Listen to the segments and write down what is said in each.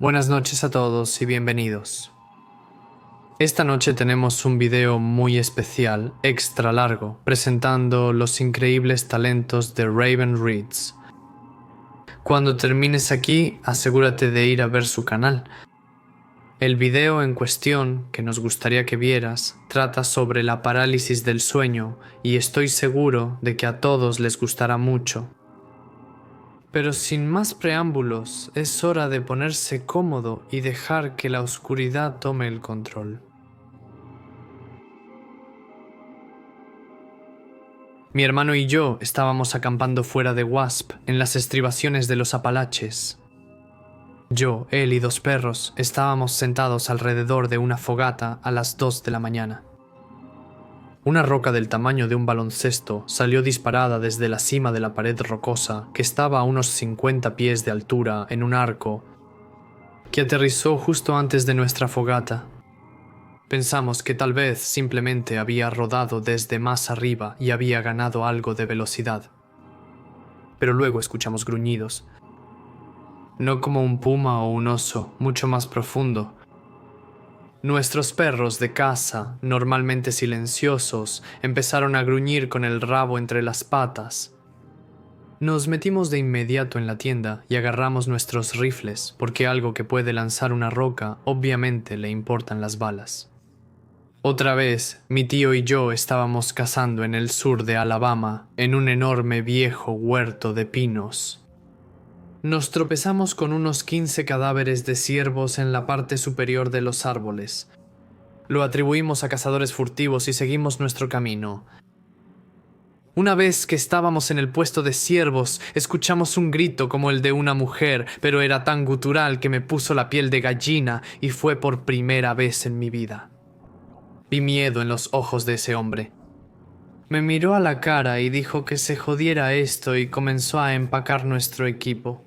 Buenas noches a todos y bienvenidos. Esta noche tenemos un video muy especial, extra largo, presentando los increíbles talentos de Raven Reads. Cuando termines aquí, asegúrate de ir a ver su canal. El video en cuestión, que nos gustaría que vieras, trata sobre la parálisis del sueño y estoy seguro de que a todos les gustará mucho. Pero sin más preámbulos, es hora de ponerse cómodo y dejar que la oscuridad tome el control. Mi hermano y yo estábamos acampando fuera de Wasp, en las estribaciones de los Apalaches. Yo, él y dos perros estábamos sentados alrededor de una fogata a las 2 de la mañana. Una roca del tamaño de un baloncesto salió disparada desde la cima de la pared rocosa que estaba a unos 50 pies de altura en un arco que aterrizó justo antes de nuestra fogata. Pensamos que tal vez simplemente había rodado desde más arriba y había ganado algo de velocidad. Pero luego escuchamos gruñidos. No como un puma o un oso, mucho más profundo. Nuestros perros de caza, normalmente silenciosos, empezaron a gruñir con el rabo entre las patas. Nos metimos de inmediato en la tienda y agarramos nuestros rifles, porque algo que puede lanzar una roca obviamente le importan las balas. Otra vez, mi tío y yo estábamos cazando en el sur de Alabama, en un enorme viejo huerto de pinos. Nos tropezamos con unos 15 cadáveres de ciervos en la parte superior de los árboles. Lo atribuimos a cazadores furtivos y seguimos nuestro camino. Una vez que estábamos en el puesto de ciervos, escuchamos un grito como el de una mujer, pero era tan gutural que me puso la piel de gallina y fue por primera vez en mi vida. Vi miedo en los ojos de ese hombre. Me miró a la cara y dijo que se jodiera esto y comenzó a empacar nuestro equipo.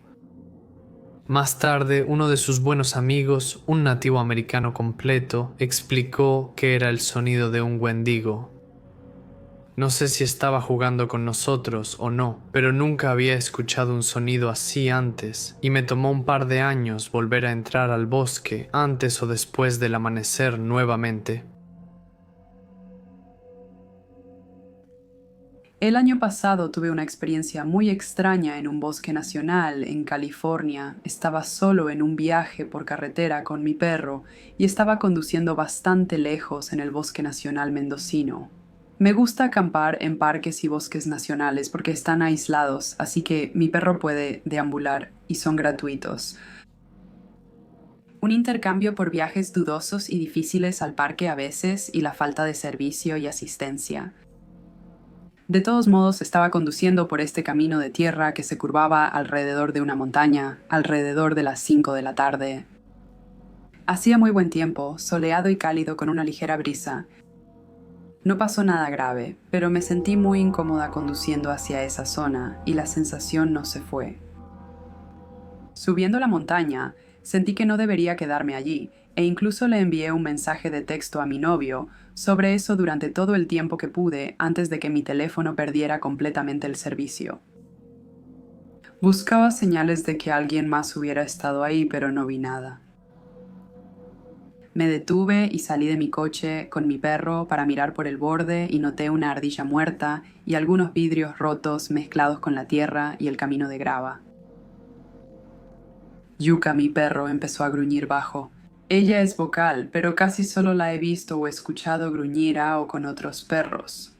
Más tarde, uno de sus buenos amigos, un nativo americano completo, explicó que era el sonido de un wendigo. No sé si estaba jugando con nosotros o no, pero nunca había escuchado un sonido así antes, y me tomó un par de años volver a entrar al bosque antes o después del amanecer nuevamente. El año pasado tuve una experiencia muy extraña en un bosque nacional en California. Estaba solo en un viaje por carretera con mi perro y estaba conduciendo bastante lejos en el bosque nacional mendocino. Me gusta acampar en parques y bosques nacionales porque están aislados, así que mi perro puede deambular y son gratuitos. Un intercambio por viajes dudosos y difíciles al parque a veces y la falta de servicio y asistencia. De todos modos, estaba conduciendo por este camino de tierra que se curvaba alrededor de una montaña, alrededor de las 5 de la tarde. Hacía muy buen tiempo, soleado y cálido con una ligera brisa. No pasó nada grave, pero me sentí muy incómoda conduciendo hacia esa zona y la sensación no se fue. Subiendo la montaña, sentí que no debería quedarme allí, e incluso le envié un mensaje de texto a mi novio sobre eso durante todo el tiempo que pude antes de que mi teléfono perdiera completamente el servicio. Buscaba señales de que alguien más hubiera estado ahí, pero no vi nada. Me detuve y salí de mi coche con mi perro para mirar por el borde y noté una ardilla muerta y algunos vidrios rotos mezclados con la tierra y el camino de grava. Yuka, mi perro, empezó a gruñir bajo. Ella es vocal, pero casi solo la he visto o escuchado gruñir a o con otros perros.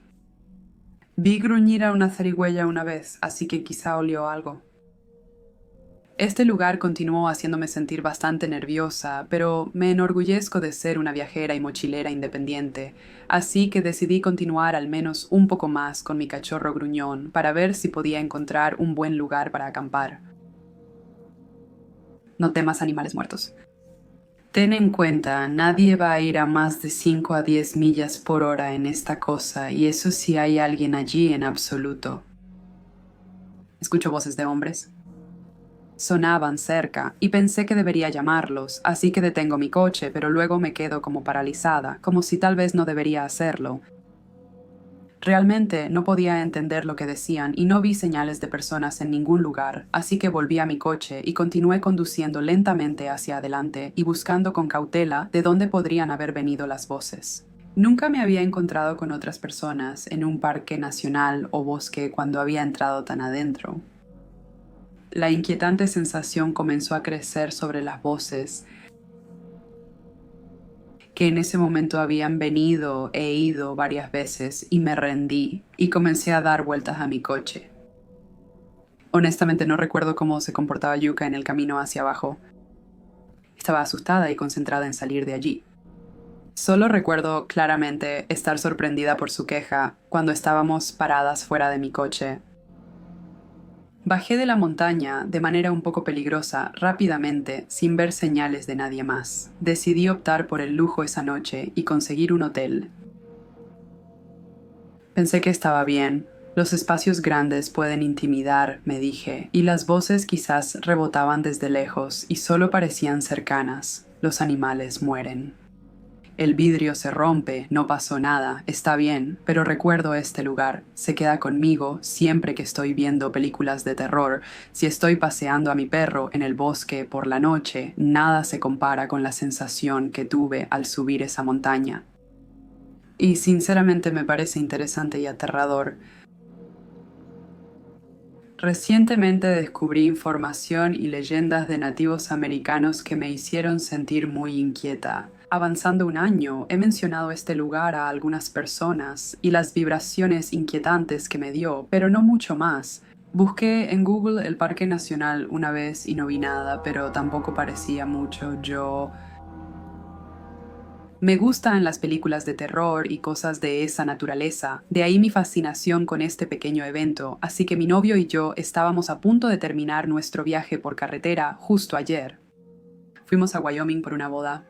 Vi gruñir a una zarigüeya una vez, así que quizá olió algo. Este lugar continuó haciéndome sentir bastante nerviosa, pero me enorgullezco de ser una viajera y mochilera independiente, así que decidí continuar al menos un poco más con mi cachorro gruñón para ver si podía encontrar un buen lugar para acampar. No temas animales muertos. Ten en cuenta, nadie va a ir a más de 5 a 10 millas por hora en esta cosa, y eso si hay alguien allí en absoluto. Escucho voces de hombres. Sonaban cerca, y pensé que debería llamarlos, así que detengo mi coche, pero luego me quedo como paralizada, como si tal vez no debería hacerlo. Realmente no podía entender lo que decían y no vi señales de personas en ningún lugar, así que volví a mi coche y continué conduciendo lentamente hacia adelante y buscando con cautela de dónde podrían haber venido las voces. Nunca me había encontrado con otras personas en un parque nacional o bosque cuando había entrado tan adentro. La inquietante sensación comenzó a crecer sobre las voces que en ese momento habían venido e ido varias veces y me rendí y comencé a dar vueltas a mi coche. Honestamente no recuerdo cómo se comportaba Yuka en el camino hacia abajo. Estaba asustada y concentrada en salir de allí. Solo recuerdo claramente estar sorprendida por su queja cuando estábamos paradas fuera de mi coche. Bajé de la montaña de manera un poco peligrosa, rápidamente, sin ver señales de nadie más. Decidí optar por el lujo esa noche y conseguir un hotel. Pensé que estaba bien. Los espacios grandes pueden intimidar, me dije, y las voces quizás rebotaban desde lejos y solo parecían cercanas. Los animales mueren. El vidrio se rompe, no pasó nada, está bien, pero recuerdo este lugar, se queda conmigo siempre que estoy viendo películas de terror. Si estoy paseando a mi perro en el bosque por la noche, nada se compara con la sensación que tuve al subir esa montaña. Y sinceramente me parece interesante y aterrador. Recientemente descubrí información y leyendas de nativos americanos que me hicieron sentir muy inquieta. Avanzando un año, he mencionado este lugar a algunas personas y las vibraciones inquietantes que me dio, pero no mucho más. Busqué en Google el Parque Nacional una vez y no vi nada, pero tampoco parecía mucho. Me gustan las películas de terror y cosas de esa naturaleza, de ahí mi fascinación con este pequeño evento, así que mi novio y yo estábamos a punto de terminar nuestro viaje por carretera justo ayer. Fuimos a Wyoming por una boda.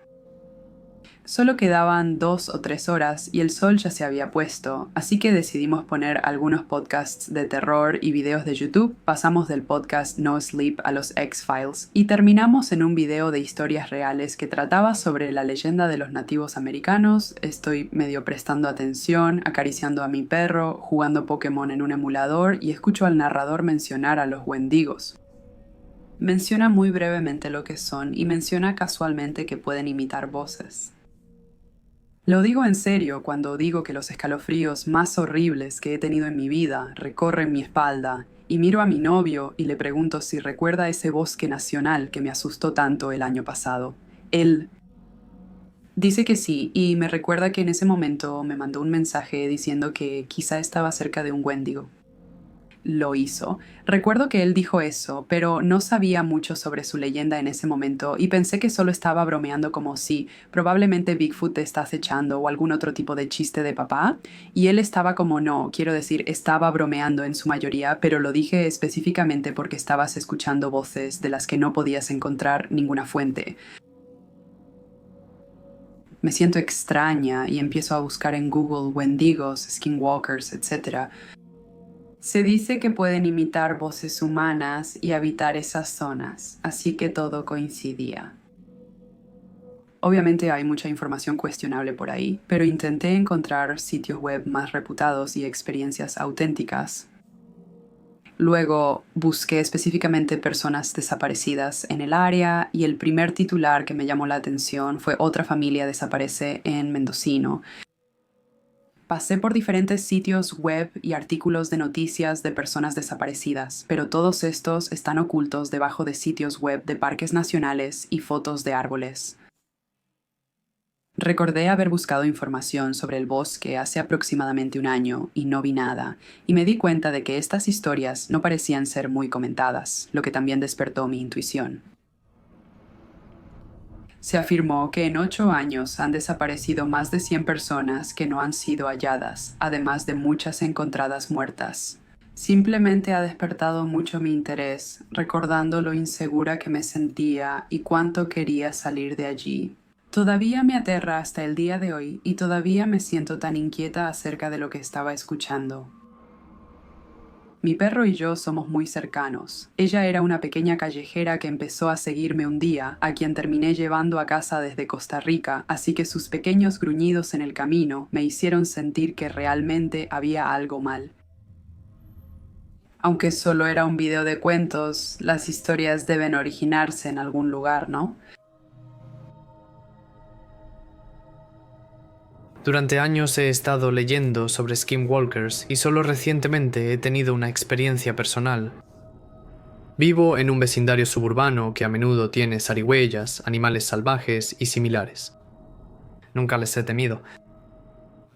Solo quedaban 2 o 3 horas y el sol ya se había puesto, así que decidimos poner algunos podcasts de terror y videos de YouTube. Pasamos del podcast No Sleep a los X-Files y terminamos en un video de historias reales que trataba sobre la leyenda de los nativos americanos. Estoy medio prestando atención, acariciando a mi perro, jugando Pokémon en un emulador y escucho al narrador mencionar a los Wendigos. Menciona muy brevemente lo que son y menciona casualmente que pueden imitar voces. Lo digo en serio cuando digo que los escalofríos más horribles que he tenido en mi vida recorren mi espalda y miro a mi novio y le pregunto si recuerda ese bosque nacional que me asustó tanto el año pasado. Él dice que sí y me recuerda que en ese momento me mandó un mensaje diciendo que quizá estaba cerca de un Wendigo. Lo hizo. Recuerdo que él dijo eso, pero no sabía mucho sobre su leyenda en ese momento y pensé que solo estaba bromeando como si probablemente Bigfoot te está acechando o algún otro tipo de chiste de papá. Y él estaba como no, quiero decir, estaba bromeando en su mayoría, pero lo dije específicamente porque estabas escuchando voces de las que no podías encontrar ninguna fuente. Me siento extraña y empiezo a buscar en Google Wendigos, Skinwalkers, etc. Se dice que pueden imitar voces humanas y habitar esas zonas, así que todo coincidía. Obviamente hay mucha información cuestionable por ahí, pero intenté encontrar sitios web más reputados y experiencias auténticas. Luego busqué específicamente personas desaparecidas en el área y el primer titular que me llamó la atención fue otra familia desaparece en Mendocino. Pasé por diferentes sitios web y artículos de noticias de personas desaparecidas, pero todos estos están ocultos debajo de sitios web de parques nacionales y fotos de árboles. Recordé haber buscado información sobre el bosque hace aproximadamente un año y no vi nada, y me di cuenta de que estas historias no parecían ser muy comentadas, lo que también despertó mi intuición. Se afirmó que en 8 años han desaparecido más de 100 personas que no han sido halladas, además de muchas encontradas muertas. Simplemente ha despertado mucho mi interés, recordando lo insegura que me sentía y cuánto quería salir de allí. Todavía me aterra hasta el día de hoy y todavía me siento tan inquieta acerca de lo que estaba escuchando. Mi perro y yo somos muy cercanos. Ella era una pequeña callejera que empezó a seguirme un día, a quien terminé llevando a casa desde Costa Rica, así que sus pequeños gruñidos en el camino me hicieron sentir que realmente había algo mal. Aunque solo era un video de cuentos, las historias deben originarse en algún lugar, ¿no? Durante años he estado leyendo sobre skinwalkers y solo recientemente he tenido una experiencia personal. Vivo en un vecindario suburbano que a menudo tiene zarigüeyas, animales salvajes y similares. Nunca les he temido.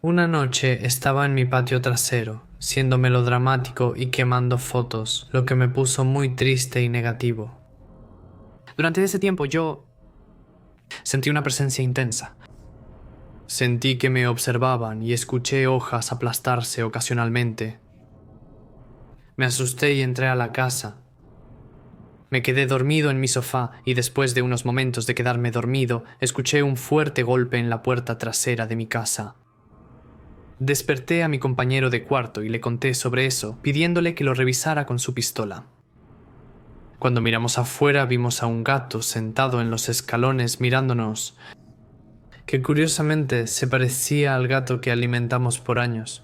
Una noche estaba en mi patio trasero, siendo melodramático y quemando fotos, lo que me puso muy triste y negativo. Durante ese tiempo yo sentí una presencia intensa. Sentí que me observaban y escuché hojas aplastarse ocasionalmente. Me asusté y entré a la casa. Me quedé dormido en mi sofá y después de unos momentos de quedarme dormido, escuché un fuerte golpe en la puerta trasera de mi casa. Desperté a mi compañero de cuarto y le conté sobre eso, pidiéndole que lo revisara con su pistola. Cuando miramos afuera vimos a un gato sentado en los escalones mirándonos, que curiosamente se parecía al gato que alimentamos por años.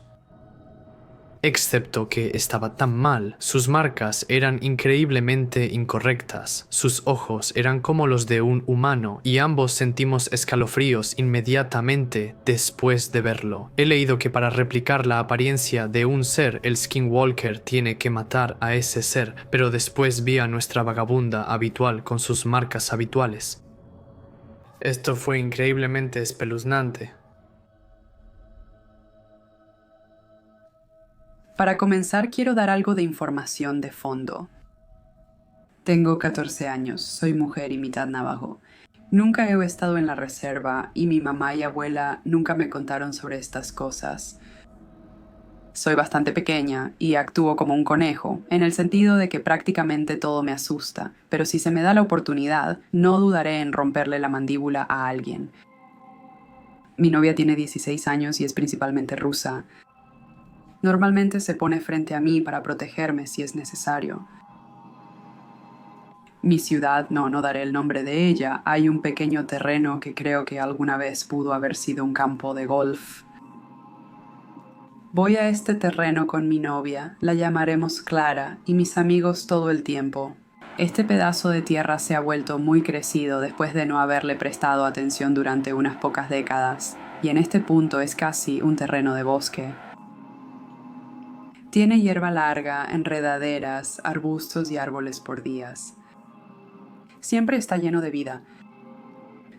Excepto que estaba tan mal, sus marcas eran increíblemente incorrectas, sus ojos eran como los de un humano y ambos sentimos escalofríos inmediatamente después de verlo. He leído que para replicar la apariencia de un ser, el skinwalker tiene que matar a ese ser, pero después vi a nuestra vagabunda habitual con sus marcas habituales. Esto fue increíblemente espeluznante. Para comenzar, quiero dar algo de información de fondo. Tengo 14 años, soy mujer y mitad navajo. Nunca he estado en la reserva y mi mamá y abuela nunca me contaron sobre estas cosas. Soy bastante pequeña y actúo como un conejo, en el sentido de que prácticamente todo me asusta, pero si se me da la oportunidad, no dudaré en romperle la mandíbula a alguien. Mi novia tiene 16 años y es principalmente rusa. Normalmente se pone frente a mí para protegerme si es necesario. Mi ciudad, no daré el nombre de ella, hay un pequeño terreno que creo que alguna vez pudo haber sido un campo de golf. Voy a este terreno con mi novia, la llamaremos Clara, y mis amigos todo el tiempo. Este pedazo de tierra se ha vuelto muy crecido después de no haberle prestado atención durante unas pocas décadas, y en este punto es casi un terreno de bosque. Tiene hierba larga, enredaderas, arbustos y árboles por días. Siempre está lleno de vida.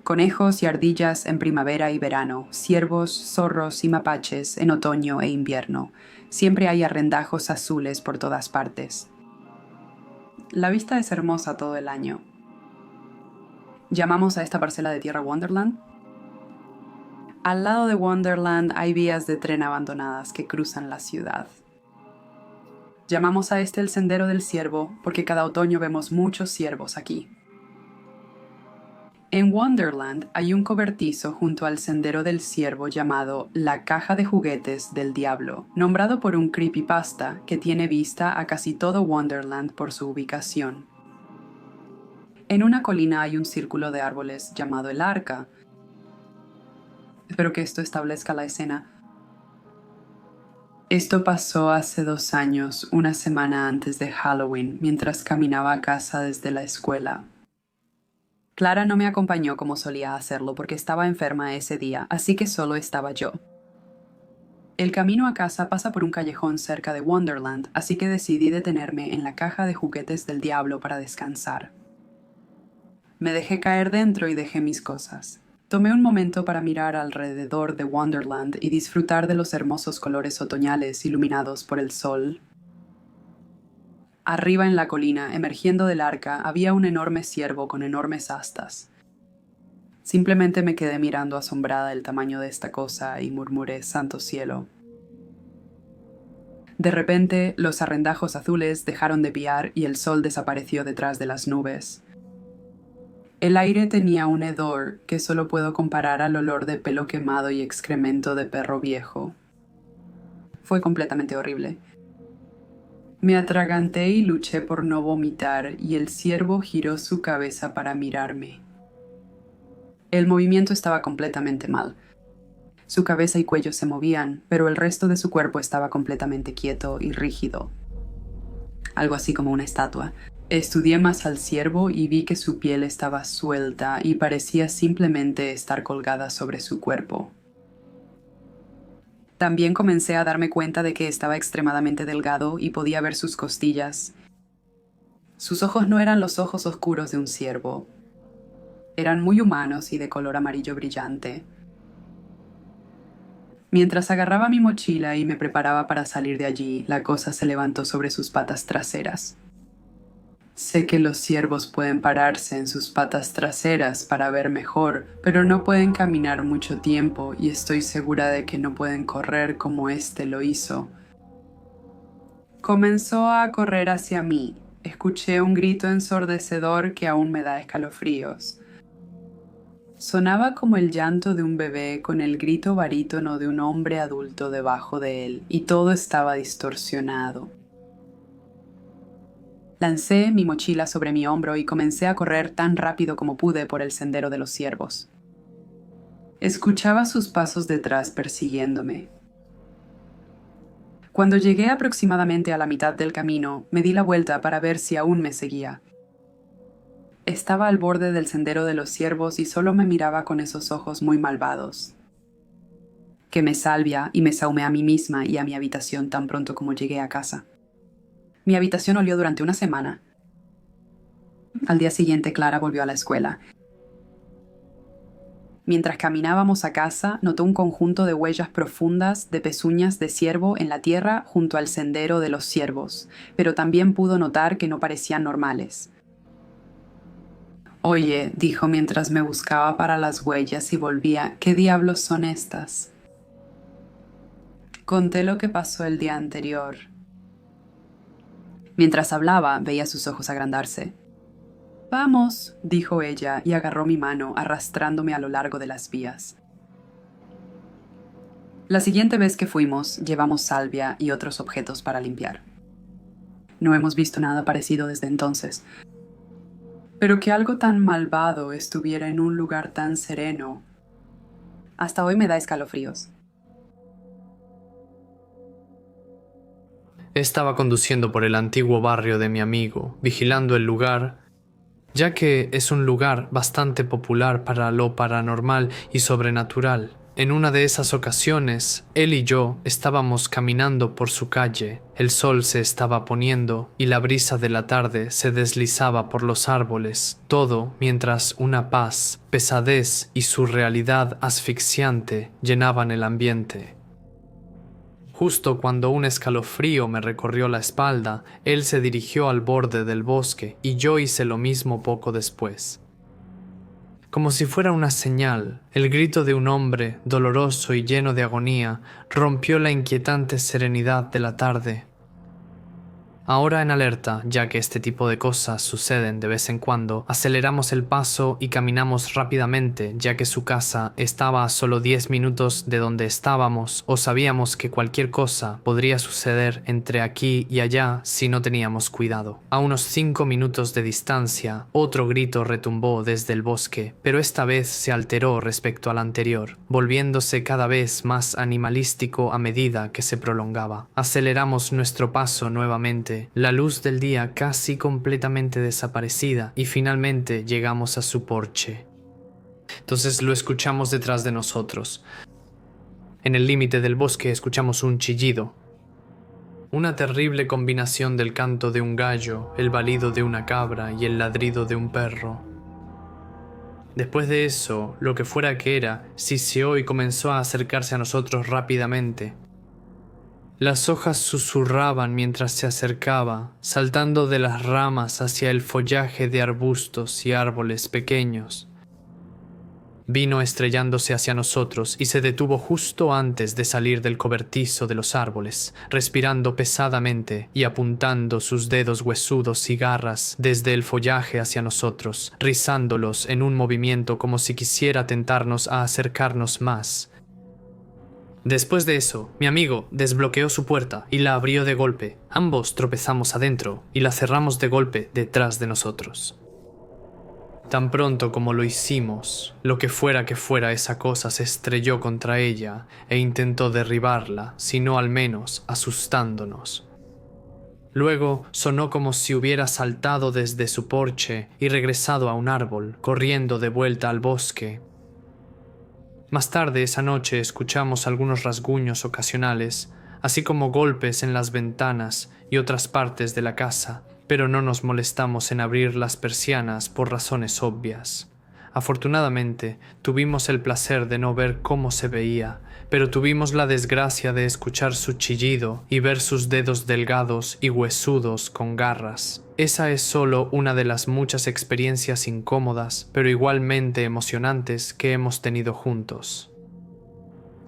Conejos y ardillas en primavera y verano, ciervos, zorros y mapaches en otoño e invierno. Siempre hay arrendajos azules por todas partes. La vista es hermosa todo el año. ¿Llamamos a esta parcela de tierra Wonderland? Al lado de Wonderland hay vías de tren abandonadas que cruzan la ciudad. Llamamos a este el Sendero del Ciervo porque cada otoño vemos muchos ciervos aquí. En Wonderland hay un cobertizo junto al Sendero del Ciervo llamado La Caja de Juguetes del Diablo, nombrado por un creepypasta que tiene vista a casi todo Wonderland por su ubicación. En una colina hay un círculo de árboles llamado el Arca. Espero que esto establezca la escena. Esto pasó hace 2 años, una semana antes de Halloween, mientras caminaba a casa desde la escuela. Clara no me acompañó como solía hacerlo porque estaba enferma ese día, así que solo estaba yo. El camino a casa pasa por un callejón cerca de Wonderland, así que decidí detenerme en la caja de juguetes del diablo para descansar. Me dejé caer dentro y dejé mis cosas. Tomé un momento para mirar alrededor de Wonderland y disfrutar de los hermosos colores otoñales iluminados por el sol. Arriba en la colina, emergiendo del arca, había un enorme ciervo con enormes astas. Simplemente me quedé mirando asombrada el tamaño de esta cosa y murmuré: «Santo cielo». De repente, los arrendajos azules dejaron de piar y el sol desapareció detrás de las nubes. El aire tenía un hedor que solo puedo comparar al olor de pelo quemado y excremento de perro viejo. Fue completamente horrible. Me atraganté y luché por no vomitar, y el ciervo giró su cabeza para mirarme. El movimiento estaba completamente mal. Su cabeza y cuello se movían, pero el resto de su cuerpo estaba completamente quieto y rígido. Algo así como una estatua. Estudié más al ciervo y vi que su piel estaba suelta y parecía simplemente estar colgada sobre su cuerpo. También comencé a darme cuenta de que estaba extremadamente delgado y podía ver sus costillas. Sus ojos no eran los ojos oscuros de un ciervo. Eran muy humanos y de color amarillo brillante. Mientras agarraba mi mochila y me preparaba para salir de allí, la cosa se levantó sobre sus patas traseras. Sé que los ciervos pueden pararse en sus patas traseras para ver mejor, pero no pueden caminar mucho tiempo y estoy segura de que no pueden correr como éste lo hizo. Comenzó a correr hacia mí. Escuché un grito ensordecedor que aún me da escalofríos. Sonaba como el llanto de un bebé con el grito barítono de un hombre adulto debajo de él, y todo estaba distorsionado. Lancé mi mochila sobre mi hombro y comencé a correr tan rápido como pude por el sendero de los ciervos. Escuchaba sus pasos detrás persiguiéndome. Cuando llegué aproximadamente a la mitad del camino, me di la vuelta para ver si aún me seguía. Estaba al borde del sendero de los ciervos y solo me miraba con esos ojos muy malvados. Quemé salvia y me sahumé a mí misma y a mi habitación tan pronto como llegué a casa. Mi habitación olió durante una semana. Al día siguiente, Clara volvió a la escuela. Mientras caminábamos a casa, notó un conjunto de huellas profundas de pezuñas de ciervo en la tierra junto al sendero de los ciervos, pero también pudo notar que no parecían normales. «Oye», dijo mientras me buscaba para las huellas y volvía, «¿qué diablos son estas?» Conté lo que pasó el día anterior. Mientras hablaba, veía sus ojos agrandarse. «Vamos», dijo ella y agarró mi mano, arrastrándome a lo largo de las vías. La siguiente vez que fuimos, llevamos salvia y otros objetos para limpiar. No hemos visto nada parecido desde entonces. Pero que algo tan malvado estuviera en un lugar tan sereno, hasta hoy me da escalofríos. Estaba conduciendo por el antiguo barrio de mi amigo, vigilando el lugar, ya que es un lugar bastante popular para lo paranormal y sobrenatural. En una de esas ocasiones, él y yo estábamos caminando por su calle. El sol se estaba poniendo y la brisa de la tarde se deslizaba por los árboles, todo mientras una paz, pesadez y surrealidad asfixiante llenaban el ambiente. Justo cuando un escalofrío me recorrió la espalda, él se dirigió al borde del bosque y yo hice lo mismo poco después. Como si fuera una señal, el grito de un hombre, doloroso y lleno de agonía, rompió la inquietante serenidad de la tarde. Ahora en alerta, ya que este tipo de cosas suceden de vez en cuando, aceleramos el paso y caminamos rápidamente, ya que su casa estaba a solo 10 minutos de donde estábamos, o sabíamos que cualquier cosa podría suceder entre aquí y allá si no teníamos cuidado. A unos 5 minutos de distancia, otro grito retumbó desde el bosque, pero esta vez se alteró respecto al anterior, volviéndose cada vez más animalístico a medida que se prolongaba. Aceleramos nuestro paso nuevamente, la luz del día casi completamente desaparecida, y finalmente llegamos a su porche. Entonces lo escuchamos detrás de nosotros. En el límite del bosque escuchamos un chillido. Una terrible combinación del canto de un gallo, el balido de una cabra y el ladrido de un perro. Después de eso, lo que fuera que era, siseó y comenzó a acercarse a nosotros rápidamente. Las hojas susurraban mientras se acercaba, saltando de las ramas hacia el follaje de arbustos y árboles pequeños. Vino estrellándose hacia nosotros y se detuvo justo antes de salir del cobertizo de los árboles, respirando pesadamente y apuntando sus dedos huesudos y garras desde el follaje hacia nosotros, rizándolos en un movimiento como si quisiera tentarnos a acercarnos más. Después de eso, mi amigo desbloqueó su puerta y la abrió de golpe. Ambos tropezamos adentro y la cerramos de golpe detrás de nosotros. Tan pronto como lo hicimos, lo que fuera esa cosa se estrelló contra ella e intentó derribarla, sino al menos asustándonos. Luego sonó como si hubiera saltado desde su porche y regresado a un árbol, corriendo de vuelta al bosque. Más tarde esa noche escuchamos algunos rasguños ocasionales, así como golpes en las ventanas y otras partes de la casa, pero no nos molestamos en abrir las persianas por razones obvias. Afortunadamente, tuvimos el placer de no ver cómo se veía, pero tuvimos la desgracia de escuchar su chillido y ver sus dedos delgados y huesudos con garras. Esa es solo una de las muchas experiencias incómodas, pero igualmente emocionantes que hemos tenido juntos.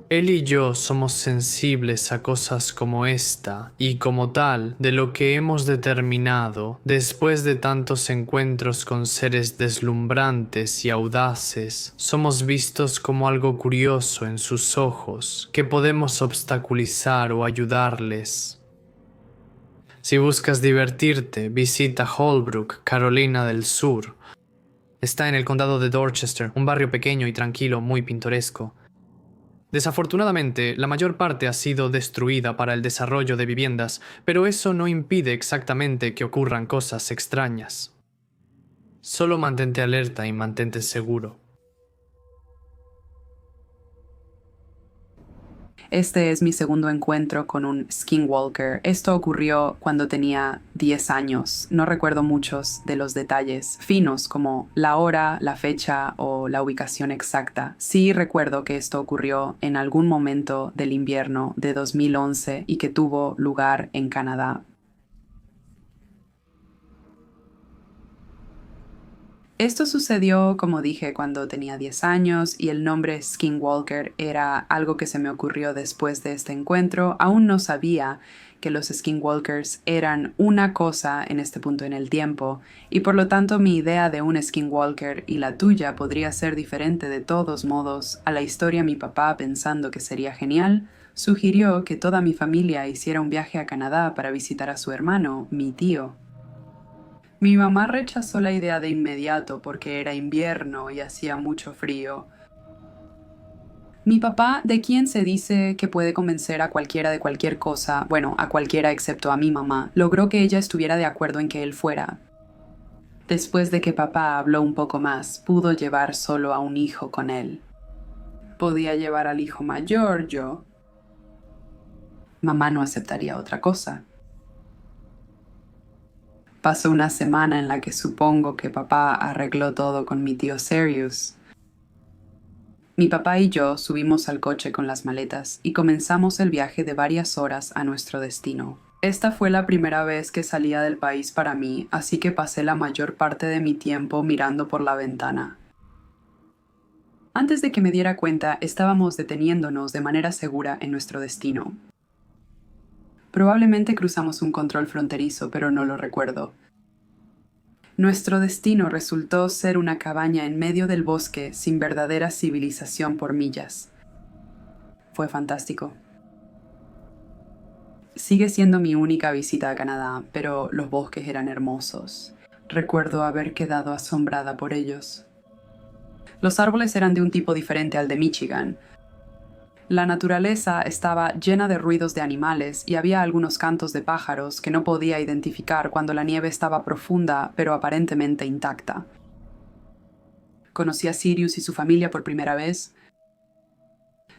Él y yo somos sensibles a cosas como esta, y como tal, de lo que hemos determinado, después de tantos encuentros con seres deslumbrantes y audaces, somos vistos como algo curioso en sus ojos, que podemos obstaculizar o ayudarles. Si buscas divertirte, visita Holbrook, Carolina del Sur. Está en el condado de Dorchester, un barrio pequeño y tranquilo muy pintoresco. Desafortunadamente, la mayor parte ha sido destruida para el desarrollo de viviendas, pero eso no impide exactamente que ocurran cosas extrañas. Solo mantente alerta y mantente seguro. Este es mi segundo encuentro con un skinwalker. Esto ocurrió cuando tenía 10 años. No recuerdo muchos de los detalles finos como la hora, la fecha o la ubicación exacta. Sí recuerdo que esto ocurrió en algún momento del invierno de 2011 y que tuvo lugar en Canadá. Esto sucedió, como dije, cuando tenía 10 años y el nombre Skinwalker era algo que se me ocurrió después de este encuentro. Aún no sabía que los Skinwalkers eran una cosa en este punto en el tiempo y por lo tanto mi idea de un Skinwalker y la tuya podría ser diferente de todos modos. A la historia mi papá, pensando que sería genial, sugirió que toda mi familia hiciera un viaje a Canadá para visitar a su hermano, mi tío. Mi mamá rechazó la idea de inmediato porque era invierno y hacía mucho frío. Mi papá, de quien se dice que puede convencer a cualquiera de cualquier cosa, bueno, a cualquiera excepto a mi mamá, logró que ella estuviera de acuerdo en que él fuera. Después de que papá habló un poco más, pudo llevar solo a un hijo con él. Podía llevar al hijo mayor, yo. Mamá no aceptaría otra cosa. Pasó una semana en la que supongo que papá arregló todo con mi tío Serious. Mi papá y yo subimos al coche con las maletas y comenzamos el viaje de varias horas a nuestro destino. Esta fue la primera vez que salía del país para mí, así que pasé la mayor parte de mi tiempo mirando por la ventana. Antes de que me diera cuenta, estábamos deteniéndonos de manera segura en nuestro destino. Probablemente cruzamos un control fronterizo, pero no lo recuerdo. Nuestro destino resultó ser una cabaña en medio del bosque sin verdadera civilización por millas. Fue fantástico. Sigue siendo mi única visita a Canadá, pero los bosques eran hermosos. Recuerdo haber quedado asombrada por ellos. Los árboles eran de un tipo diferente al de Michigan. La naturaleza estaba llena de ruidos de animales y había algunos cantos de pájaros que no podía identificar cuando la nieve estaba profunda pero aparentemente intacta. Conocí a Sirius y su familia por primera vez.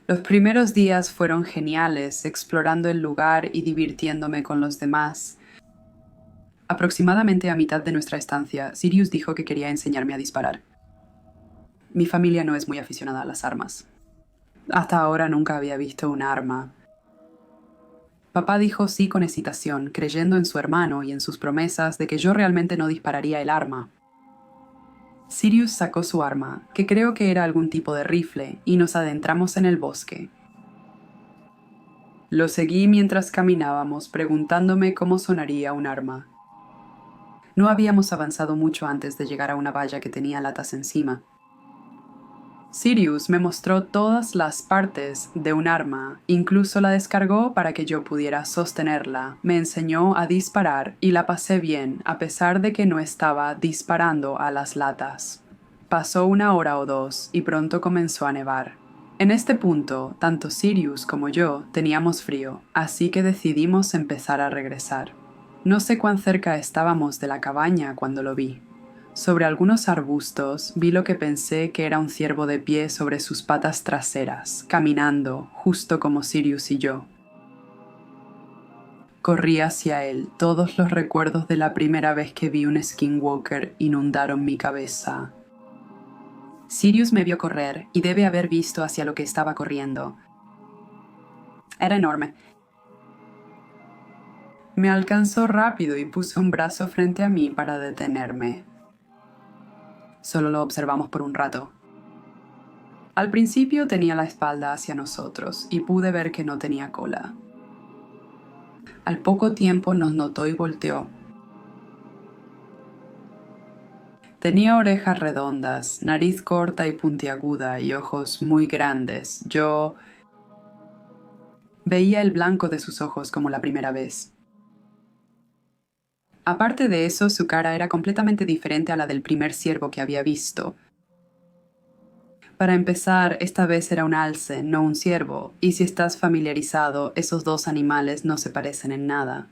Los primeros días fueron geniales, explorando el lugar y divirtiéndome con los demás. Aproximadamente a mitad de nuestra estancia, Sirius dijo que quería enseñarme a disparar. Mi familia no es muy aficionada a las armas. Hasta ahora nunca había visto un arma. Papá dijo sí con hesitación, creyendo en su hermano y en sus promesas de que yo realmente no dispararía el arma. Sirius sacó su arma, que creo que era algún tipo de rifle, y nos adentramos en el bosque. Lo seguí mientras caminábamos, preguntándome cómo sonaría un arma. No habíamos avanzado mucho antes de llegar a una valla que tenía latas encima. Sirius me mostró todas las partes de un arma, incluso la descargó para que yo pudiera sostenerla, me enseñó a disparar y la pasé bien a pesar de que no estaba disparando a las latas. Pasó 1 hora o 2 y pronto comenzó a nevar. En este punto, tanto Sirius como yo teníamos frío, así que decidimos empezar a regresar. No sé cuán cerca estábamos de la cabaña cuando lo vi. Sobre algunos arbustos vi lo que pensé que era un ciervo de pie sobre sus patas traseras, caminando, justo como Sirius y yo. Corrí hacia él. Todos los recuerdos de la primera vez que vi un skinwalker inundaron mi cabeza. Sirius me vio correr y debe haber visto hacia lo que estaba corriendo. Era enorme. Me alcanzó rápido y puso un brazo frente a mí para detenerme. Solo lo observamos por un rato. Al principio tenía la espalda hacia nosotros y pude ver que no tenía cola. Al poco tiempo nos notó y volteó. Tenía orejas redondas, nariz corta y puntiaguda y ojos muy grandes. Yo veía el blanco de sus ojos como la primera vez. Aparte de eso, su cara era completamente diferente a la del primer ciervo que había visto. Para empezar, esta vez era un alce, no un ciervo, y si estás familiarizado, esos dos animales no se parecen en nada.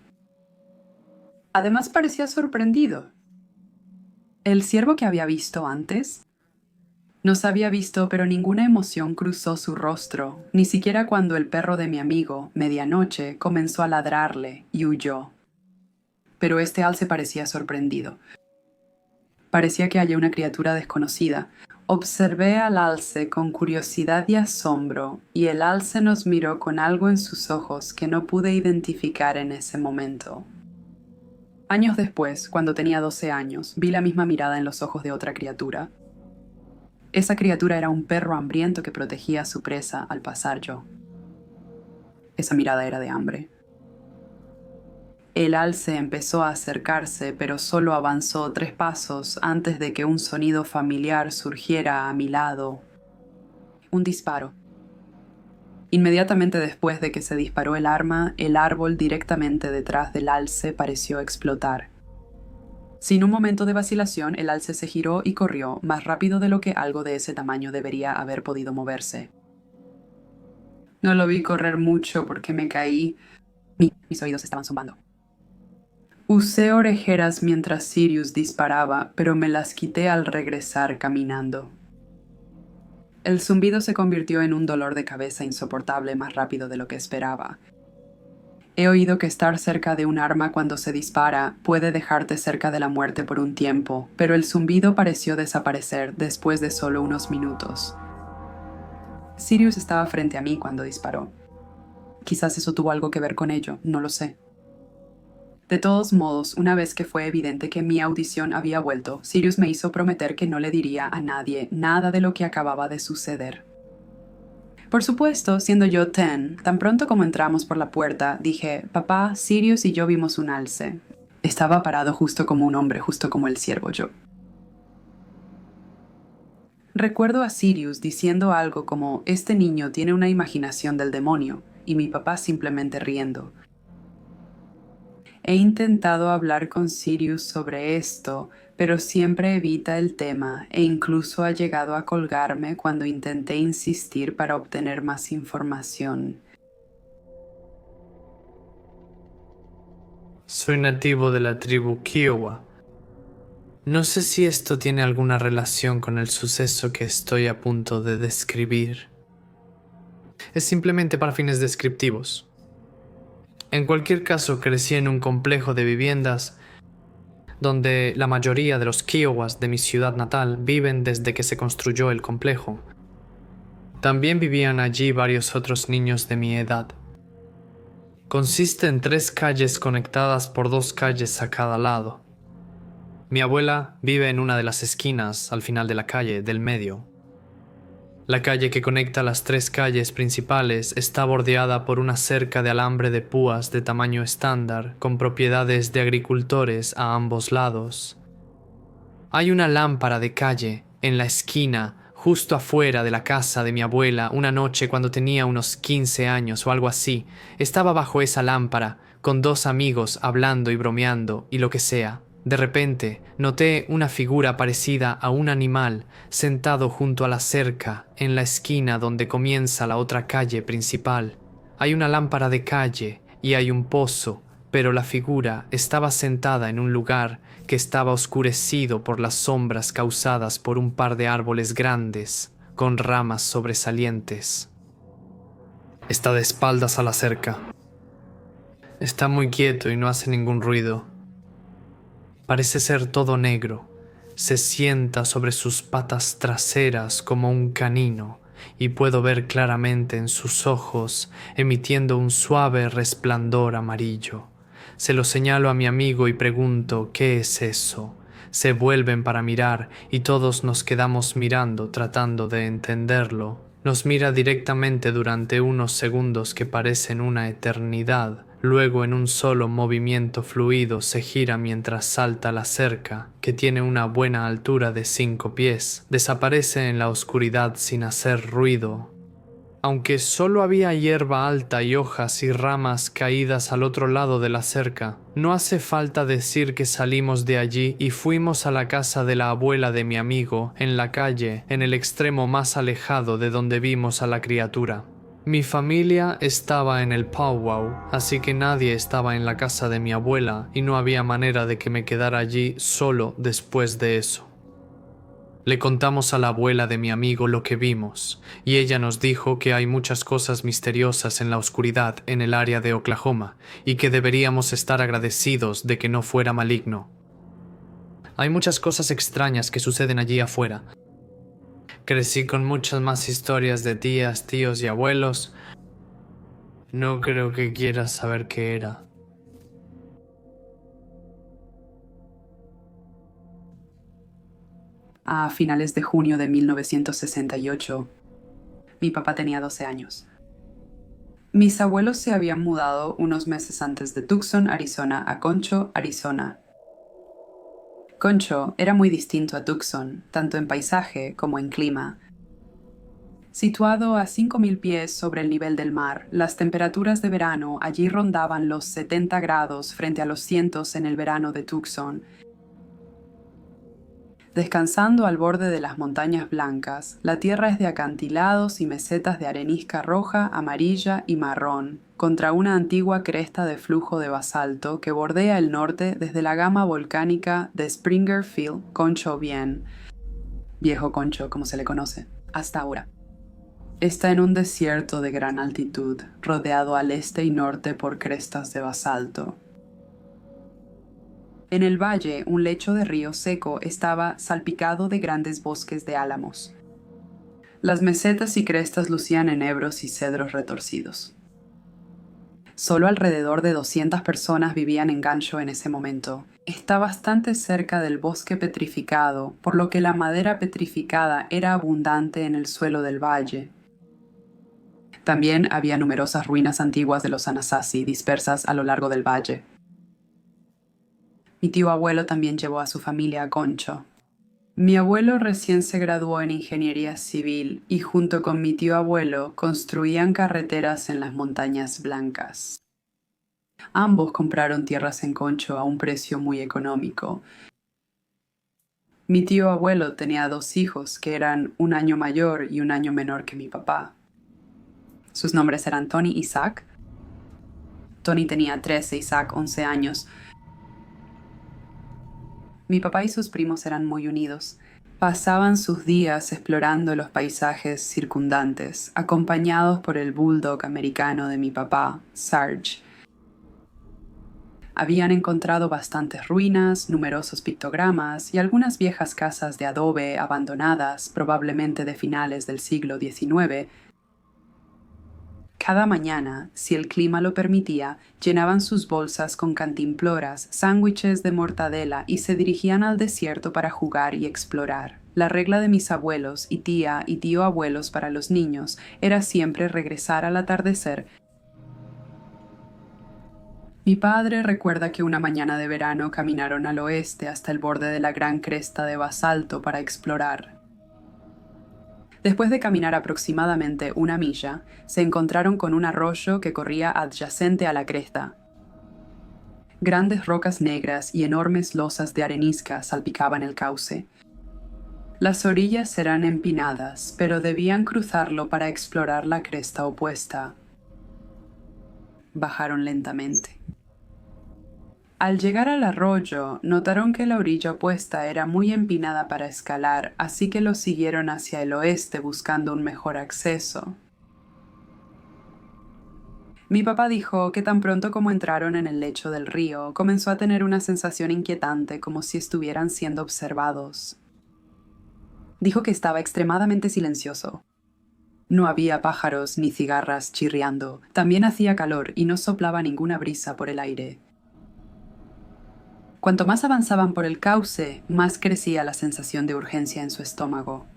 Además parecía sorprendido. ¿El ciervo que había visto antes? Nos había visto, pero ninguna emoción cruzó su rostro, ni siquiera cuando el perro de mi amigo, medianoche, comenzó a ladrarle y huyó. Pero este alce parecía sorprendido. Parecía que hallé una criatura desconocida. Observé al alce con curiosidad y asombro, y el alce nos miró con algo en sus ojos que no pude identificar en ese momento. Años después, cuando tenía 12 años, vi la misma mirada en los ojos de otra criatura. Esa criatura era un perro hambriento que protegía a su presa al pasar yo. Esa mirada era de hambre. El alce empezó a acercarse, pero solo avanzó 3 pasos antes de que un sonido familiar surgiera a mi lado. Un disparo. Inmediatamente después de que se disparó el arma, el árbol directamente detrás del alce pareció explotar. Sin un momento de vacilación, el alce se giró y corrió, más rápido de lo que algo de ese tamaño debería haber podido moverse. No lo vi correr mucho porque me caí. Mis oídos estaban zumbando. Usé orejeras mientras Sirius disparaba, pero me las quité al regresar caminando. El zumbido se convirtió en un dolor de cabeza insoportable más rápido de lo que esperaba. He oído que estar cerca de un arma cuando se dispara puede dejarte cerca de la muerte por un tiempo, pero el zumbido pareció desaparecer después de solo unos minutos. Sirius estaba frente a mí cuando disparó. Quizás eso tuvo algo que ver con ello, no lo sé. De todos modos, una vez que fue evidente que mi audición había vuelto, Sirius me hizo prometer que no le diría a nadie nada de lo que acababa de suceder. Por supuesto, siendo yo 10, tan pronto como entramos por la puerta, dije, papá, Sirius y yo vimos un alce. Estaba parado justo como un hombre, justo como el ciervo yo. Recuerdo a Sirius diciendo algo como, este niño tiene una imaginación del demonio, y mi papá simplemente riendo. He intentado hablar con Sirius sobre esto, pero siempre evita el tema e incluso ha llegado a colgarme cuando intenté insistir para obtener más información. Soy nativo de la tribu Kiowa. No sé si esto tiene alguna relación con el suceso que estoy a punto de describir. Es simplemente para fines descriptivos. En cualquier caso, crecí en un complejo de viviendas donde la mayoría de los Kiowas de mi ciudad natal viven desde que se construyó el complejo. También vivían allí varios otros niños de mi edad. Consiste en 3 calles conectadas por 2 calles a cada lado. Mi abuela vive en una de las esquinas al final de la calle, del medio. La calle que conecta las 3 calles principales está bordeada por una cerca de alambre de púas de tamaño estándar con propiedades de agricultores a ambos lados. Hay una lámpara de calle en la esquina justo afuera de la casa de mi abuela, una noche cuando tenía unos 15 años o algo así. Estaba bajo esa lámpara, con dos amigos hablando y bromeando y lo que sea. De repente noté una figura parecida a un animal sentado junto a la cerca en la esquina donde comienza la otra calle principal. Hay una lámpara de calle y hay un pozo, pero la figura estaba sentada en un lugar que estaba oscurecido por las sombras causadas por un par de árboles grandes con ramas sobresalientes. Está de espaldas a la cerca. Está muy quieto y no hace ningún ruido. Parece ser todo negro. Se sienta sobre sus patas traseras como un canino y puedo ver claramente en sus ojos emitiendo un suave resplandor amarillo. Se lo señalo a mi amigo y pregunto ¿qué es eso? Se vuelven para mirar y todos nos quedamos mirando tratando de entenderlo. Nos mira directamente durante unos segundos que parecen una eternidad. Luego en un solo movimiento fluido se gira mientras salta la cerca, que tiene una buena altura de 5 pies. Desaparece en la oscuridad sin hacer ruido. Aunque solo había hierba alta y hojas y ramas caídas al otro lado de la cerca, no hace falta decir que salimos de allí y fuimos a la casa de la abuela de mi amigo, en la calle, en el extremo más alejado de donde vimos a la criatura. Mi familia estaba en el powwow, así que nadie estaba en la casa de mi abuela y no había manera de que me quedara allí solo después de eso. Le contamos a la abuela de mi amigo lo que vimos, y ella nos dijo que hay muchas cosas misteriosas en la oscuridad en el área de Oklahoma, y que deberíamos estar agradecidos de que no fuera maligno. Hay muchas cosas extrañas que suceden allí afuera. Crecí con muchas más historias de tías, tíos y abuelos. No creo que quieras saber qué era. A finales de junio de 1968, mi papá tenía 12 años. Mis abuelos se habían mudado unos meses antes de Tucson, Arizona, a Concho, Arizona. Concho era muy distinto a Tucson, tanto en paisaje como en clima. Situado a 5.000 pies sobre el nivel del mar, las temperaturas de verano allí rondaban los 70 grados frente a los cientos en el verano de Tucson. Descansando al borde de las montañas blancas, la tierra es de acantilados y mesetas de arenisca roja, amarilla y marrón, contra una antigua cresta de flujo de basalto que bordea el norte desde la gama volcánica de Springerfield Concho Bien, Viejo Concho como se le conoce, hasta ahora. Está en un desierto de gran altitud, rodeado al este y norte por crestas de basalto. En el valle, un lecho de río seco estaba salpicado de grandes bosques de álamos. Las mesetas y crestas lucían enebros y cedros retorcidos. Solo alrededor de 200 personas vivían en Gancho en ese momento. Está bastante cerca del bosque petrificado, por lo que la madera petrificada era abundante en el suelo del valle. También había numerosas ruinas antiguas de los Anasazi dispersas a lo largo del valle. Mi tío abuelo también llevó a su familia a Concho. Mi abuelo recién se graduó en ingeniería civil y junto con mi tío abuelo construían carreteras en las montañas blancas. Ambos compraron tierras en Concho a un precio muy económico. Mi tío abuelo tenía 2 hijos que eran 1 año mayor y 1 año menor que mi papá. Sus nombres eran Tony y Zach. Tony tenía 13 y Zach 11 años. Mi papá y sus primos eran muy unidos. Pasaban sus días explorando los paisajes circundantes, acompañados por el bulldog americano de mi papá, Sarge. Habían encontrado bastantes ruinas, numerosos pictogramas y algunas viejas casas de adobe abandonadas, probablemente de finales del siglo XIX. Cada mañana, si el clima lo permitía, llenaban sus bolsas con cantimploras, sándwiches de mortadela y se dirigían al desierto para jugar y explorar. La regla de mis abuelos y tía y tío abuelos para los niños era siempre regresar al atardecer. Mi padre recuerda que una mañana de verano caminaron al oeste hasta el borde de la gran cresta de basalto para explorar. Después de caminar aproximadamente 1 milla, se encontraron con un arroyo que corría adyacente a la cresta. Grandes rocas negras y enormes losas de arenisca salpicaban el cauce. Las orillas eran empinadas, pero debían cruzarlo para explorar la cresta opuesta. Bajaron lentamente. Al llegar al arroyo, notaron que la orilla opuesta era muy empinada para escalar, así que lo siguieron hacia el oeste buscando un mejor acceso. Mi papá dijo que tan pronto como entraron en el lecho del río, comenzó a tener una sensación inquietante como si estuvieran siendo observados. Dijo que estaba extremadamente silencioso. No había pájaros ni cigarras chirriando. También hacía calor y no soplaba ninguna brisa por el aire. Cuanto más avanzaban por el cauce, más crecía la sensación de urgencia en su estómago.